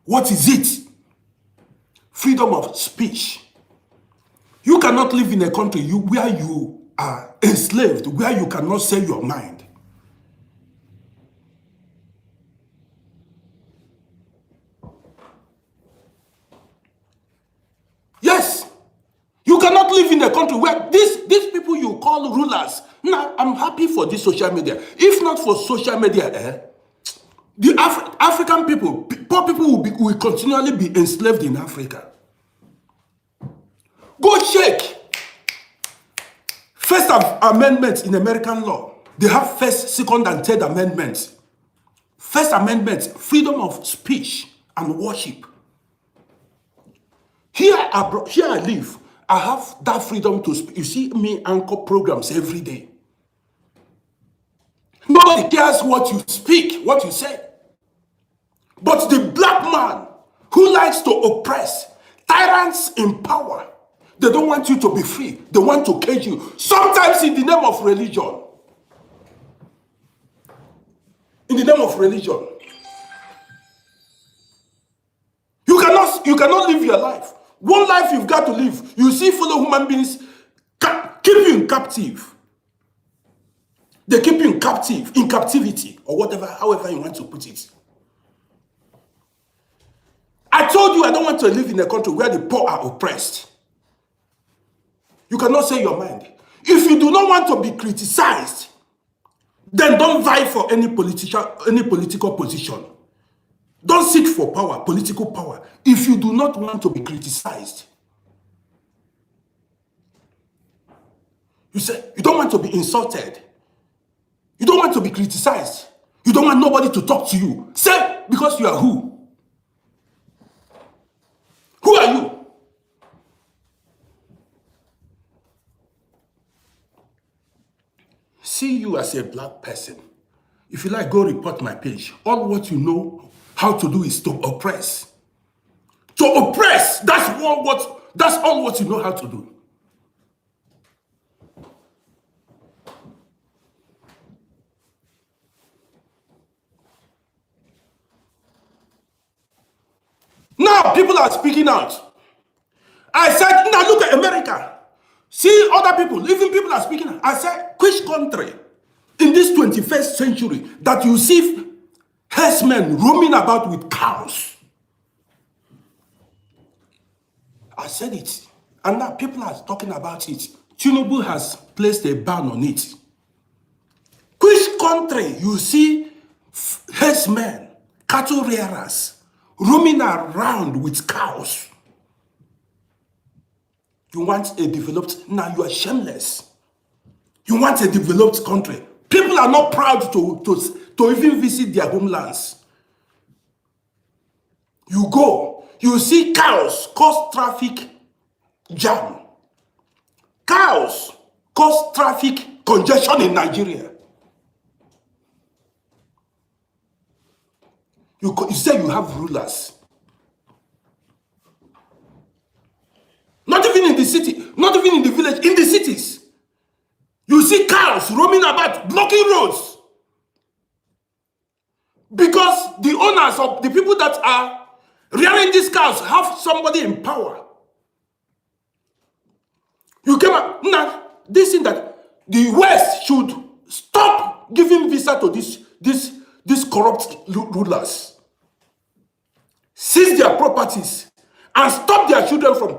[SPEAKER 2] what is it? Freedom of speech. You cannot live in a country where you are enslaved, where you cannot say your mind. Yes, you cannot live in a country where these people you call rulers. Now, I'm happy for this social media. If not for social media, the African people, poor people will continually be enslaved in Africa. Go check First Amendment in American law. They have First, Second, and Third Amendments. First Amendment, freedom of speech and worship. Here I live. I have that freedom to speak. You see me anchor programs every day. Nobody cares what you speak, what you say. But the black man who likes to oppress, tyrants in power, they don't want you to be free. They want to cage you. Sometimes in the name of religion. In the name of religion. You cannot live your life. One life you've got to live. You see fellow human beings keep you in captive. They keep you in captivity, or whatever, however you want to put it. I told you I don't want to live in a country where the poor are oppressed. You cannot say your mind. If you do not want to be criticized, then don't vie for any political position. Don't seek for power, political power. If you do not want to be criticized, you say you don't want to be insulted. You don't want to be criticized. You don't want nobody to talk to you. Say, because you are who? Who are you? See you as a black person. If you like, go report my page. All what you know how to do is to oppress. To oppress, that's all what you know how to do. Now people are speaking out. I said, now look at America. See other people, even people are speaking out. I said, which country in this 21st century that you see herdsmen roaming about with cows? I said it. And now people are talking about it. Tinubu has placed a ban on it. Which country you see herdsmen, cattle rearers, roaming around with cows? You want a developed, now you are shameless. You want a developed country. People are not proud to even visit their homelands. You go, you see cows cause traffic jam. Cows cause traffic congestion in Nigeria. You say you have rulers. Not even in the city, not even in the village, in the cities. You see cows roaming about, blocking roads. Because the owners of the people that are rearing these cows have somebody in power. You came up, now, this thing that the West should stop giving visa to these corrupt rulers. Seize their properties and stop their children from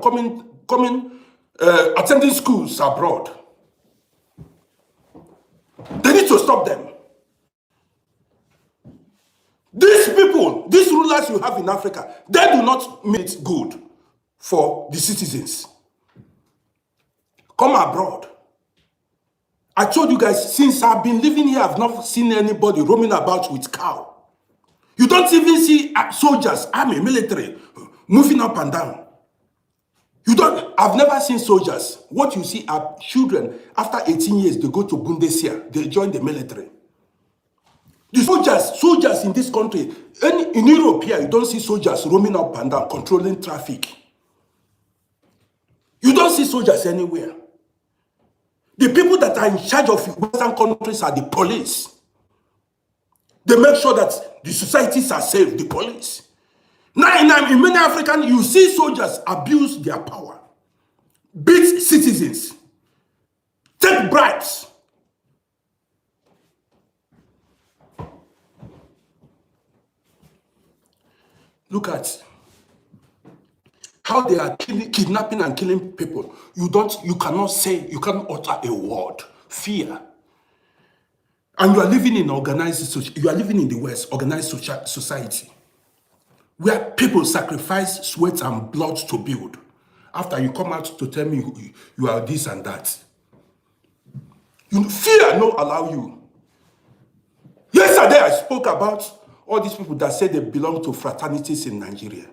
[SPEAKER 2] attending schools abroad. They need to stop them. These people, these rulers you have in Africa, they do not make it good for the citizens. Come abroad. I told you guys, since I've been living here, I've not seen anybody roaming about with cow. You don't even see soldiers, army, military, moving up and down. I've never seen soldiers. What you see are children, after 18 years, they go to Bundeswehr, they join the military. The soldiers in this country, in Europe here, you don't see soldiers roaming up and down, controlling traffic. You don't see soldiers anywhere. The people that are in charge of Western countries are the police. They make sure that the societies are safe, the police. Now, in many African, you see soldiers abuse their power, beat citizens, take bribes. Look at how they are kidnapping and killing people. You cannot utter a word. Fear. And you are living in the West, organized society, where people sacrifice sweat and blood to build. After you come out to tell me you are this and that. Fear no allow you. Yesterday I spoke about all these people that say they belong to fraternities in Nigeria.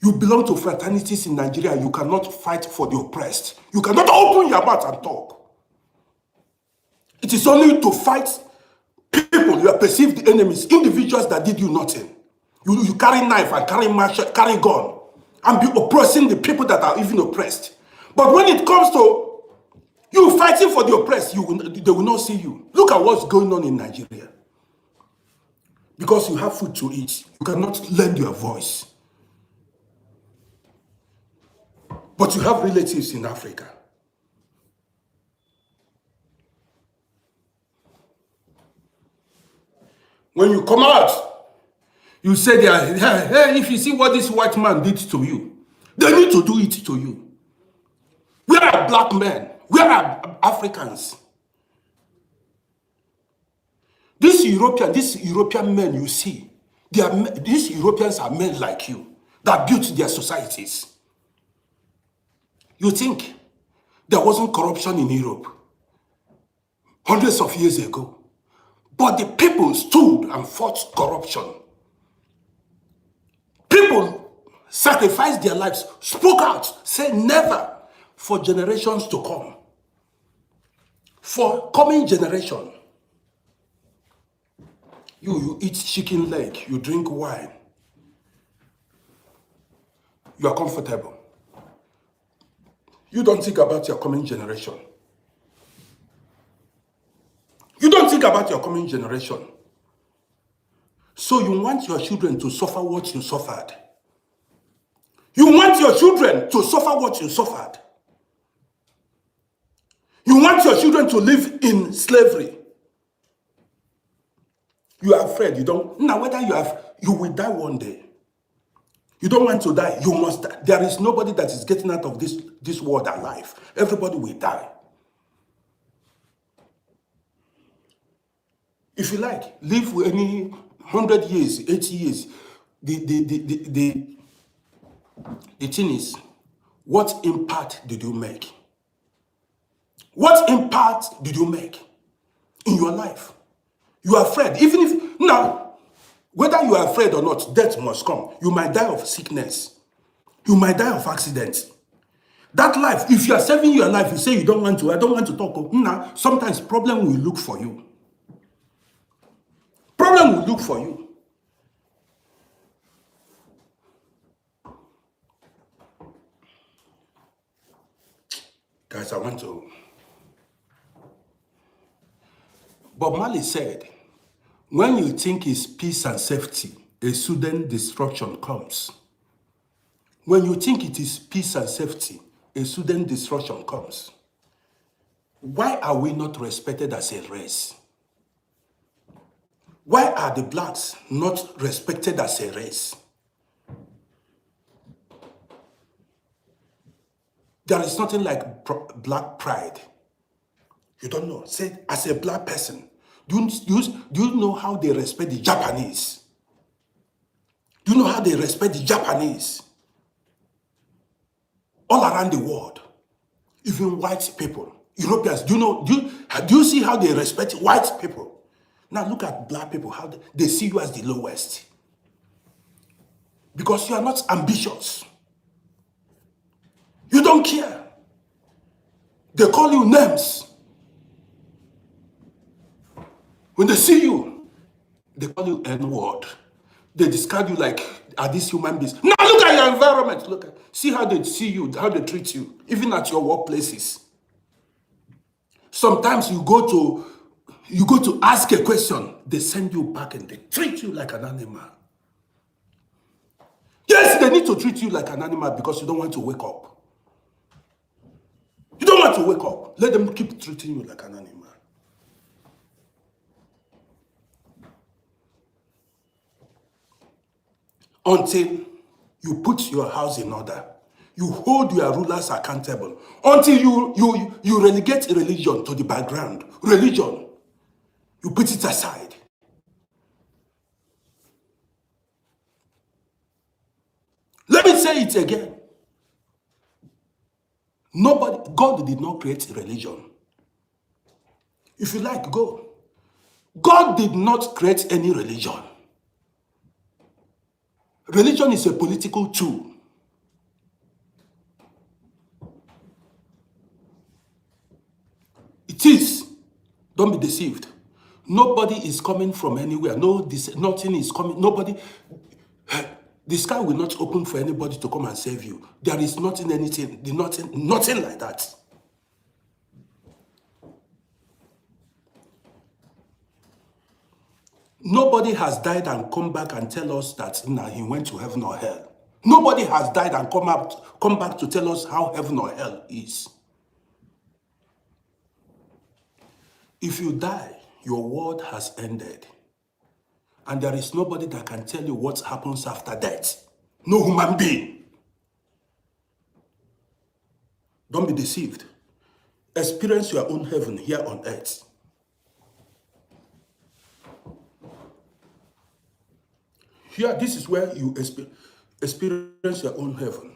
[SPEAKER 2] You belong to fraternities in Nigeria, you cannot fight for the oppressed. You cannot open your mouth and talk. It is only to fight people, your perceived enemies, individuals that did you nothing. You carry knife and carry gun and be oppressing the people that are even oppressed. But when it comes to you fighting for the oppressed, they will not see you. Look at what's going on in Nigeria. Because you have food to eat, you cannot lend your voice. But you have relatives in Africa. When you come out, you say, hey, if you see what this white man did to you, they need to do it to you. We are black men. We are Africans. These European men you see, these Europeans are men like you that built their societies. You think there wasn't corruption in Europe hundreds of years ago? But the people stood and fought corruption. People sacrificed their lives, spoke out, said never for generations to come. For coming generation. You eat chicken leg, you drink wine. You are comfortable. You don't think about your coming generation. You don't think about your coming generation. So you want your children to suffer what you suffered. You want your children to suffer what you suffered. You want your children to live in slavery. You are afraid. You don't. Now, whether you will die one day. You don't want to die. You must die. There is nobody that is getting out of this world alive. Everybody will die. If you like, live with any 100 years, 80 years. The thing is, what impact did you make? What impact did you make in your life? You are afraid. Even if, now, whether you are afraid or not, death must come. You might die of sickness. You might die of accident. That life, if you are saving your life, you say you don't want to, I don't want to talk. Now, sometimes problem will look for you. Problem will look for you. Guys, I want to. Bob Marley said, when you think it's peace and safety, a sudden destruction comes. When you think it is peace and safety, a sudden destruction comes. Why are we not respected as a race? Why are the blacks not respected as a race? There is nothing like black pride. You don't know. Say, as a black person, do you know how they respect the Japanese? Do you know how they respect the Japanese? All around the world, even white people, Europeans, do you see how they respect white people? Now look at black people, how they see you as the lowest. Because you are not ambitious. You don't care. They call you names. When they see you, they call you N-word. They discard you like, are these human beings? Now look at your environment. See how they see you, how they treat you, even at your workplaces. Sometimes you go to ask a question, they send you back and they treat you like an animal. Yes, they need to treat you like an animal because you don't want to wake up. You don't want to wake up. Let them keep treating you like an animal. Until you put your house in order. You hold your rulers accountable. Until you relegate religion to the background. Religion, you put it aside. Let me say it again. God did not create religion. If you like, go. God did not create any religion. Religion is a political tool. It is. Don't be deceived. Nobody is coming from anywhere. Nothing is coming. Nobody. The sky will not open for anybody to come and save you. There is nothing like that. Nobody has died and come back and tell us that he went to heaven or hell. Nobody has died and come back to tell us how heaven or hell is. If you die, your world has ended. And there is nobody that can tell you what happens after death. No human being. Don't be deceived. Experience your own heaven here on earth. Here, this is where you experience your own heaven.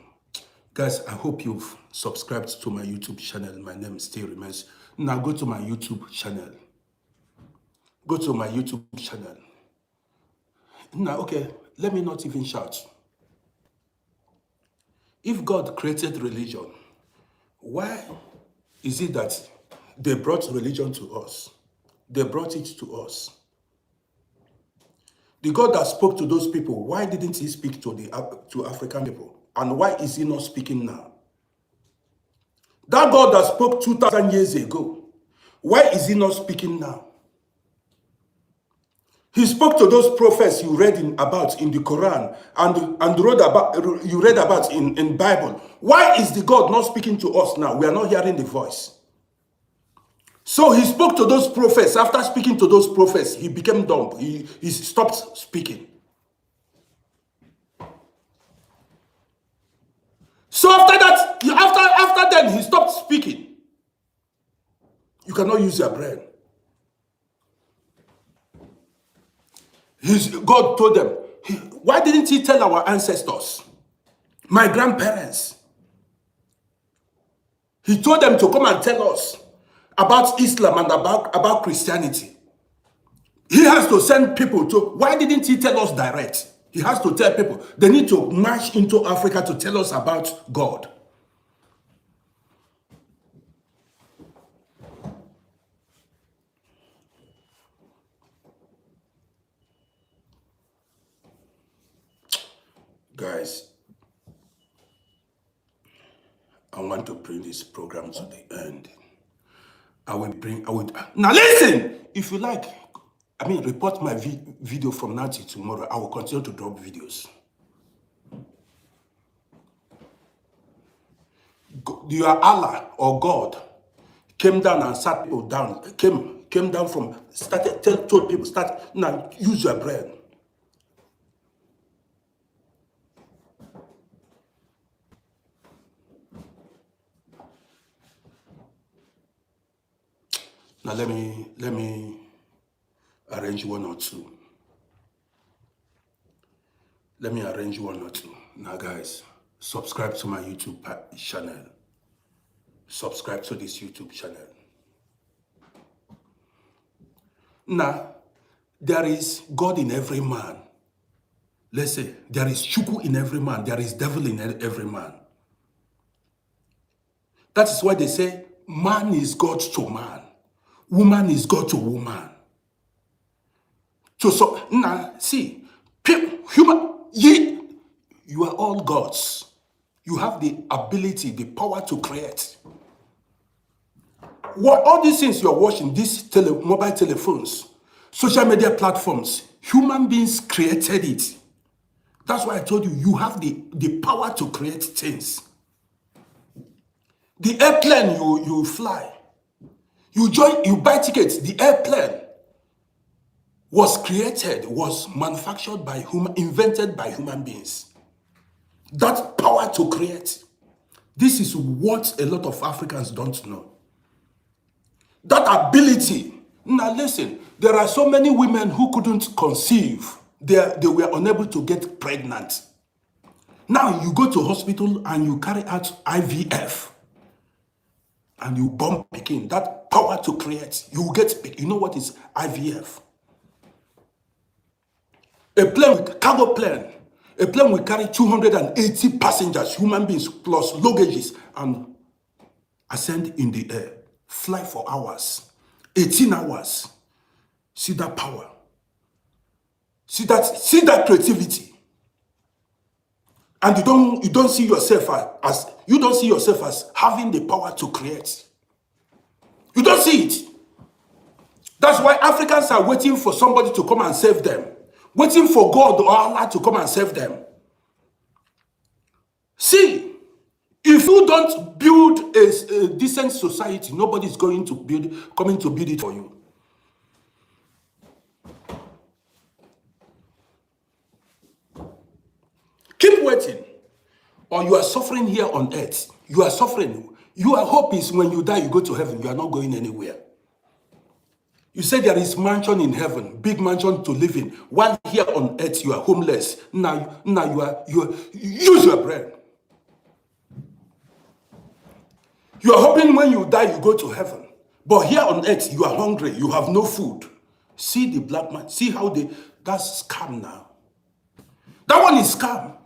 [SPEAKER 2] Guys, I hope you've subscribed to my YouTube channel. My name still remains. Now go to my YouTube channel. Go to my YouTube channel. Now, okay, let me not even shout. If God created religion, why is it that they brought religion to us? They brought it to us. The God that spoke to those people, why didn't he speak to African people? And why is he not speaking now? That God that spoke 2,000 years ago, why is he not speaking now? He spoke to those prophets you read about in the Quran and you read about in Bible. Why is the God not speaking to us now? We are not hearing the voice. So he spoke to those prophets. After speaking to those prophets, he became dumb. He stopped speaking. So after that, after then, he stopped speaking. You cannot use your brain. God told them, why didn't he tell our ancestors, my grandparents? He told them to come and tell us about Islam and about Christianity. He has to send people to, why didn't he tell us direct? He has to tell people, they need to march into Africa to tell us about God. Guys, I want to bring this program to the end. Now listen, if you like, report my video from now till tomorrow. I will continue to drop videos. Your Allah or God came down and sat people down, came down from, told people, now use your brain. Now let me arrange one or two. Now guys, subscribe to my YouTube channel. Subscribe to this YouTube channel. Now, there is God in every man. Let's say, there is Chuku in every man. There is devil in every man. That is why they say, man is God to man. Woman is God to woman. So now, see, you are all gods. You have the ability, the power to create. What all these things you're watching, these mobile telephones, social media platforms, human beings created it. That's why I told you, you have the power to create things. The airplane you fly, you buy tickets. The airplane was created, was manufactured by invented by human beings. That power to create. This is what a lot of Africans don't know. That ability. Now listen, there are so many women who couldn't conceive. They were unable to get pregnant. Now you go to hospital and you carry out IVF. And you born Pekin. That power to create. You will get Pekin. You know what is IVF? Cargo plane. A plane will carry 280 passengers, human beings, plus luggages, and ascend in the air. Fly for hours, 18 hours. See that power. See that creativity. And you don't see yourself as having the power to create. You don't see it. That's why Africans are waiting for somebody to come and save them. Waiting for God or Allah to come and save them. See, if you don't build a decent society, nobody is coming to build it for you. Keep waiting, or you are suffering here on earth. You are suffering. Your hope is when you die, you go to heaven. You are not going anywhere. You say there is mansion in heaven, big mansion to live in. While here on earth, you are homeless. Now you use your brain. You are hoping when you die, you go to heaven. But here on earth, you are hungry. You have no food. See the black man. See how that's scam now. That one is scam.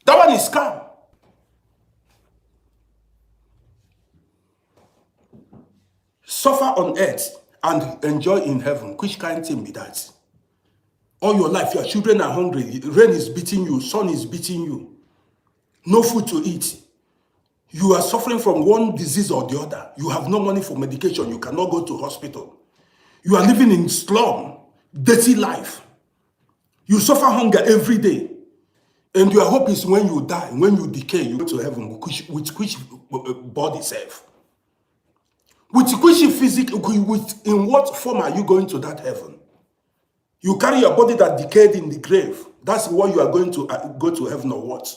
[SPEAKER 2] That one is scam. Suffer on earth and enjoy in heaven. Which kind of thing be that? All your life, your children are hungry. Rain is beating you. Sun is beating you. No food to eat. You are suffering from one disease or the other. You have no money for medication. You cannot go to hospital. You are living in slum, dirty life. You suffer hunger every day. And your hope is when you die, when you decay, you go to heaven with which body self? With which physical, in what form are you going to that heaven? You carry your body that decayed in the grave. That's what you are going to go to heaven or what?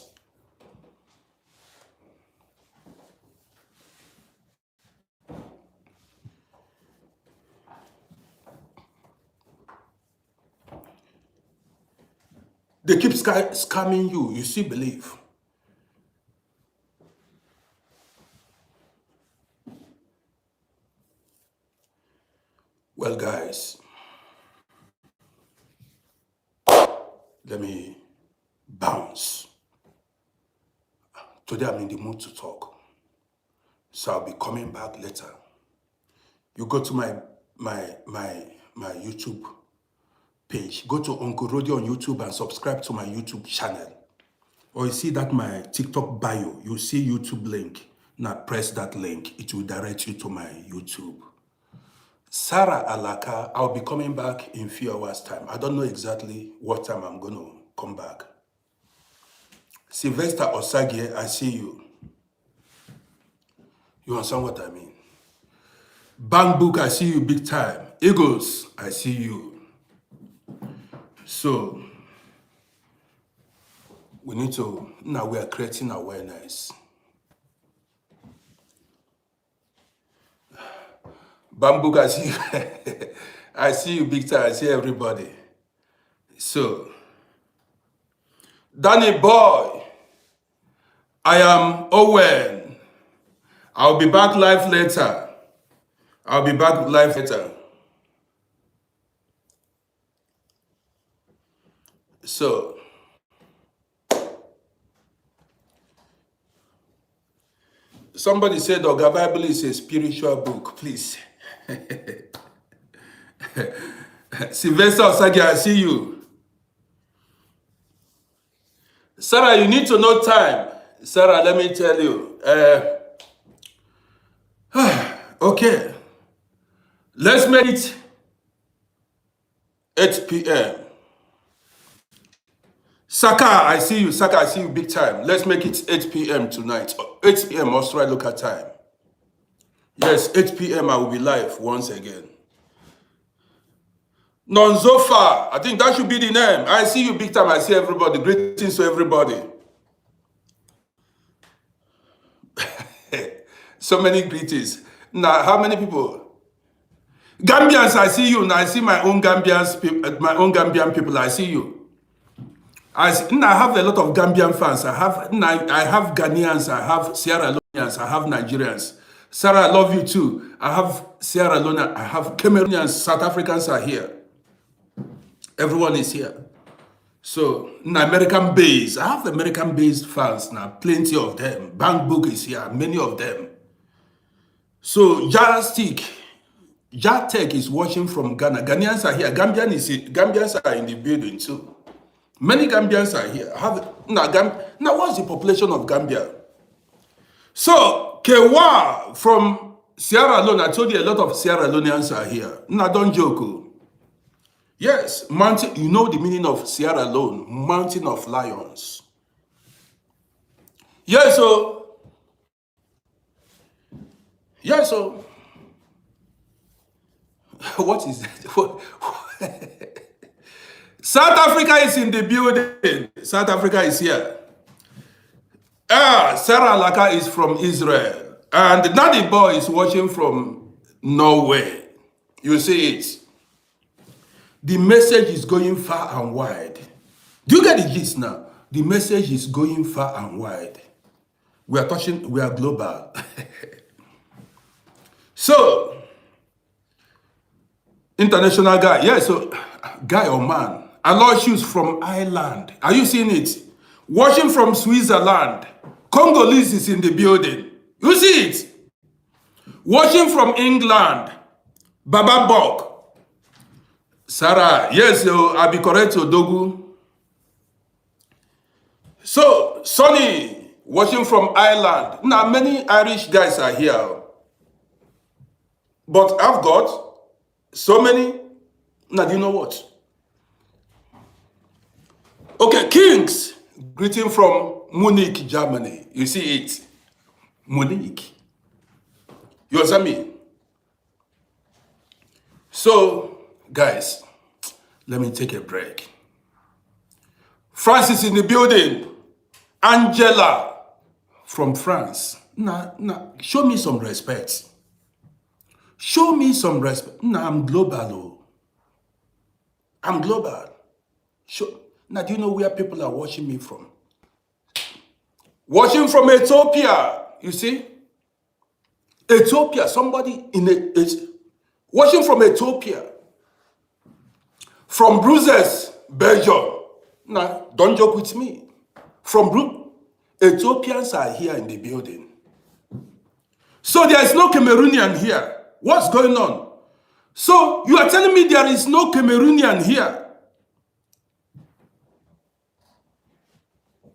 [SPEAKER 2] They keep scamming you. You still believe. Well, guys, let me bounce. Today I'm in the mood to talk. So I'll be coming back later. You go to my YouTube page. Go to Uncle Rody on YouTube and subscribe to my YouTube channel. Or you see that my TikTok bio, you see YouTube link. Now press that link. It will direct you to my YouTube. Sarah Alaka, I'll be coming back in a few hours' time. I don't know exactly what time I'm going to come back. Sylvester Osagie, I see you. You understand what I mean? Bank Book, I see you big time. Eagles, I see you. So, we need to, now we are creating awareness. Bamboo, I see you. I see you big time. I see everybody. So, Danny boy, I am Owen. I'll be back live later. I'll be back live later. So, somebody said the Bible is a spiritual book, please. Sylvester Osagi, I see you. Sarah, you need to know time. Sarah, let me tell you. Okay. Let's make it 8 p.m. Saka, I see you. Saka, I see you big time. Let's make it 8 p.m. tonight. 8 p.m. Australian local time. Yes, 8 p.m. I will be live once again. Nonzofa, I think that should be the name. I see you big time. I see everybody. Greetings to everybody. So many greetings. Now, how many people? Gambians, I see you. Now I see my own Gambian people. I see you. I have a lot of Gambian fans. I have Ghanaians. I have Sierra Leoneans. I have Nigerians. Sarah, I love you too. I have Sierra Leone. I have Cameroonians. South Africans are here. Everyone is here. So, American based. I have American based fans now. Plenty of them. Bank Book is here. Many of them. So, Jatek is watching from Ghana. Ghanaians are here. Gambians are in the building too. Many Gambians are here. Now, what's the population of Gambia? So, Kewa from Sierra Leone, I told you a lot of Sierra Leoneans are here. Now, don't joke. Yes, mountain, you know the meaning of Sierra Leone, mountain of lions. Yeah, so what is that? South Africa is in the building. South Africa is here. Sarah Laka is from Israel. And Daddy Boy is watching from Norway. You see it. The message is going far and wide. Do you get the gist now? The message is going far and wide. We are global. So, international guy. Yeah, so guy or man. Aloysius from Ireland. Are you seeing it? Watching from Switzerland. Congolese is in the building. You see it? Watching from England. Baba Bok. Sarah, yes, I'll be correct, Odogu. So, Sonny, watching from Ireland. Now, many Irish guys are here. But I've got So many. Now, do you know what? Okay, Kings, greeting from Munich, Germany. You see it? Munich. You understand me? So, guys, let me take a break. France is in the building. Angela from France. Nah, show me some respect. Show me some respect. Nah, I'm global. Oh. I'm global. Now, do you know where people are watching me from? Watching from Ethiopia, you see? Ethiopia, somebody watching from Ethiopia. From Brussels, Belgium. Now, don't joke with me. Ethiopians are here in the building. So there is no Cameroonian here. What's going on? So you are telling me there is no Cameroonian here?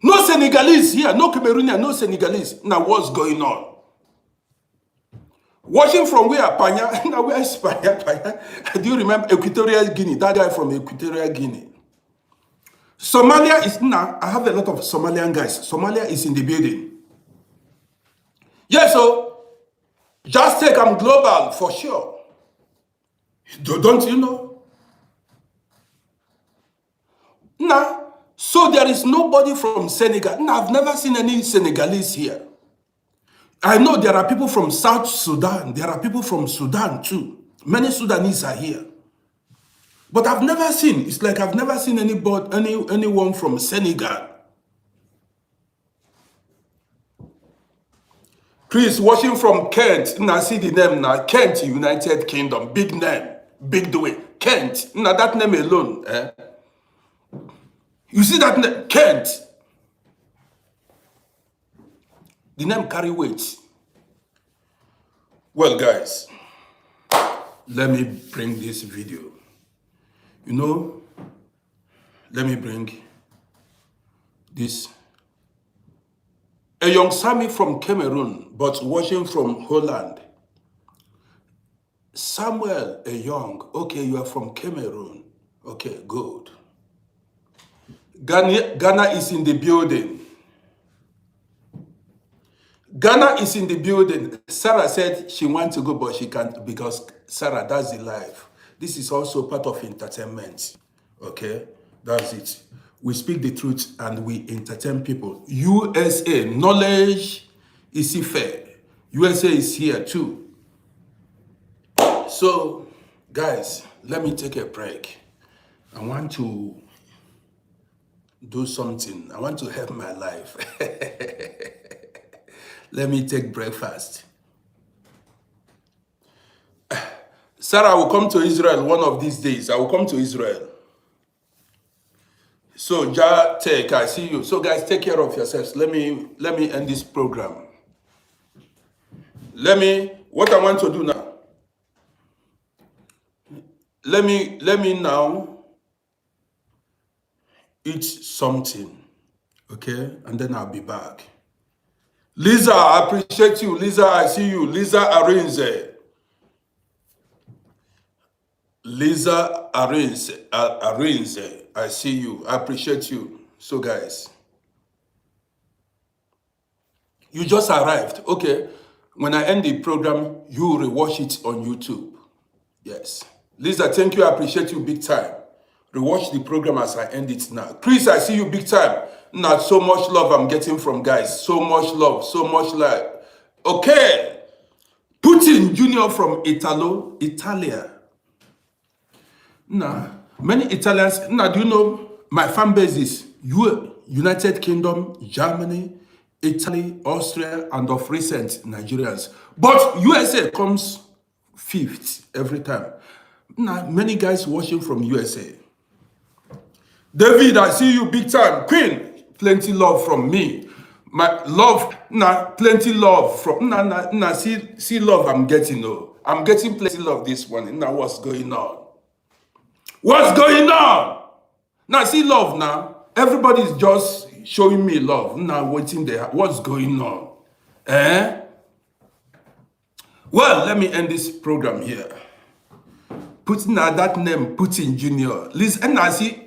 [SPEAKER 2] No Senegalese here, no Cameroonian, no Senegalese. Now what's going on? Watching from where? Panya? Now where is Panya? Do you remember Equatorial Guinea? That guy from Equatorial Guinea. Somalia is now. I have a lot of Somalian guys. Somalia is in the building. Yeah, so just take I'm global for sure. Don't you know? Nah. So there is nobody from Senegal. Nah, I've never seen any Senegalese here. I know there are people from South Sudan. There are people from Sudan too. Many Sudanese are here. But I've never seen, it's like I've never seen anyone from Senegal. Chris, watching from Kent. Now see the name now. Kent, United Kingdom. Big name. Big doing. Kent. Now that name alone. You see that name? Kent. The name carry weight. Well, guys, let me bring this video. You know, let me bring this. A young Sammy from Cameroon, but watching from Holland. Samuel, a young. Okay, you are from Cameroon. Okay, good. Ghana is in the building. Ghana is in the building. Sarah said she wants to go, but she can't because Sarah, that's the life. This is also part of entertainment. Okay, that's it. We speak the truth and we entertain people. USA, knowledge is fair. USA is here too. So, guys, let me take a break. I want to do something. I want to help my life. Let me take breakfast. Sarah, I will come to Israel one of these days. I will come to Israel. So, I see you. So, guys, take care of yourselves. Let me end this program. What I want to do now. Let me now eat something, okay? And then I'll be back. Lisa, I appreciate you. Lisa, I see you. Lisa Arinze. Lisa Arinze, I see you. I appreciate you. So, guys, you just arrived. Okay. When I end the program, you rewatch it on YouTube. Yes. Lisa, thank you. I appreciate you big time. Rewatch the program as I end it now. Chris, I see you big time. Not so much love I'm getting from guys. So much love. So much love. Okay. Putin Jr. from Italia. Nah, many Italians. Now, do you know my fan base is United Kingdom, Germany, Italy, Austria, and of recent, Nigerians. But USA comes fifth every time. Now, many guys watching from USA. David, I see you big time. Queen, plenty love from me. My love, plenty love from, see love I'm getting, I'm getting plenty love this morning. Now, what's going on? What's going on? Now, see love now. Everybody's just showing me love. Now, waiting there. What's going on? Well, let me end this program here.
[SPEAKER 1] Putting that name, Putin Junior. Listen, Nasi,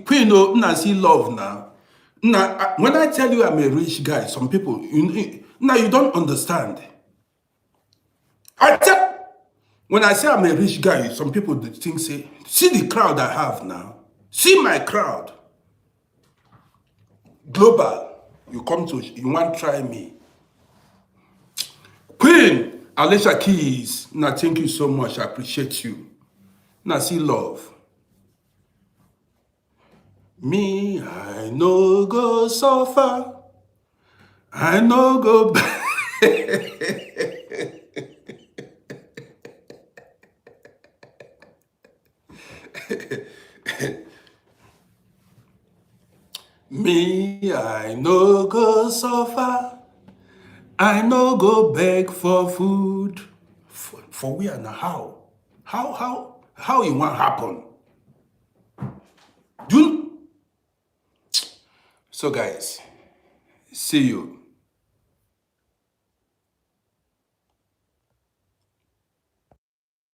[SPEAKER 1] Queen, Nasi love now. Now, when I tell you I'm a rich guy, some people, now you don't understand. When I say I'm a rich guy, some people think, say, see the crowd I have now. See my crowd. Global. You want to try me. Queen, Alicia Keys. Now, thank you so much. I appreciate you. Now, see love. Me, I no go suffer. I no go back. Me, I no go suffer. I no go beg for food. For where and how? How it won't happen? So guys, see you.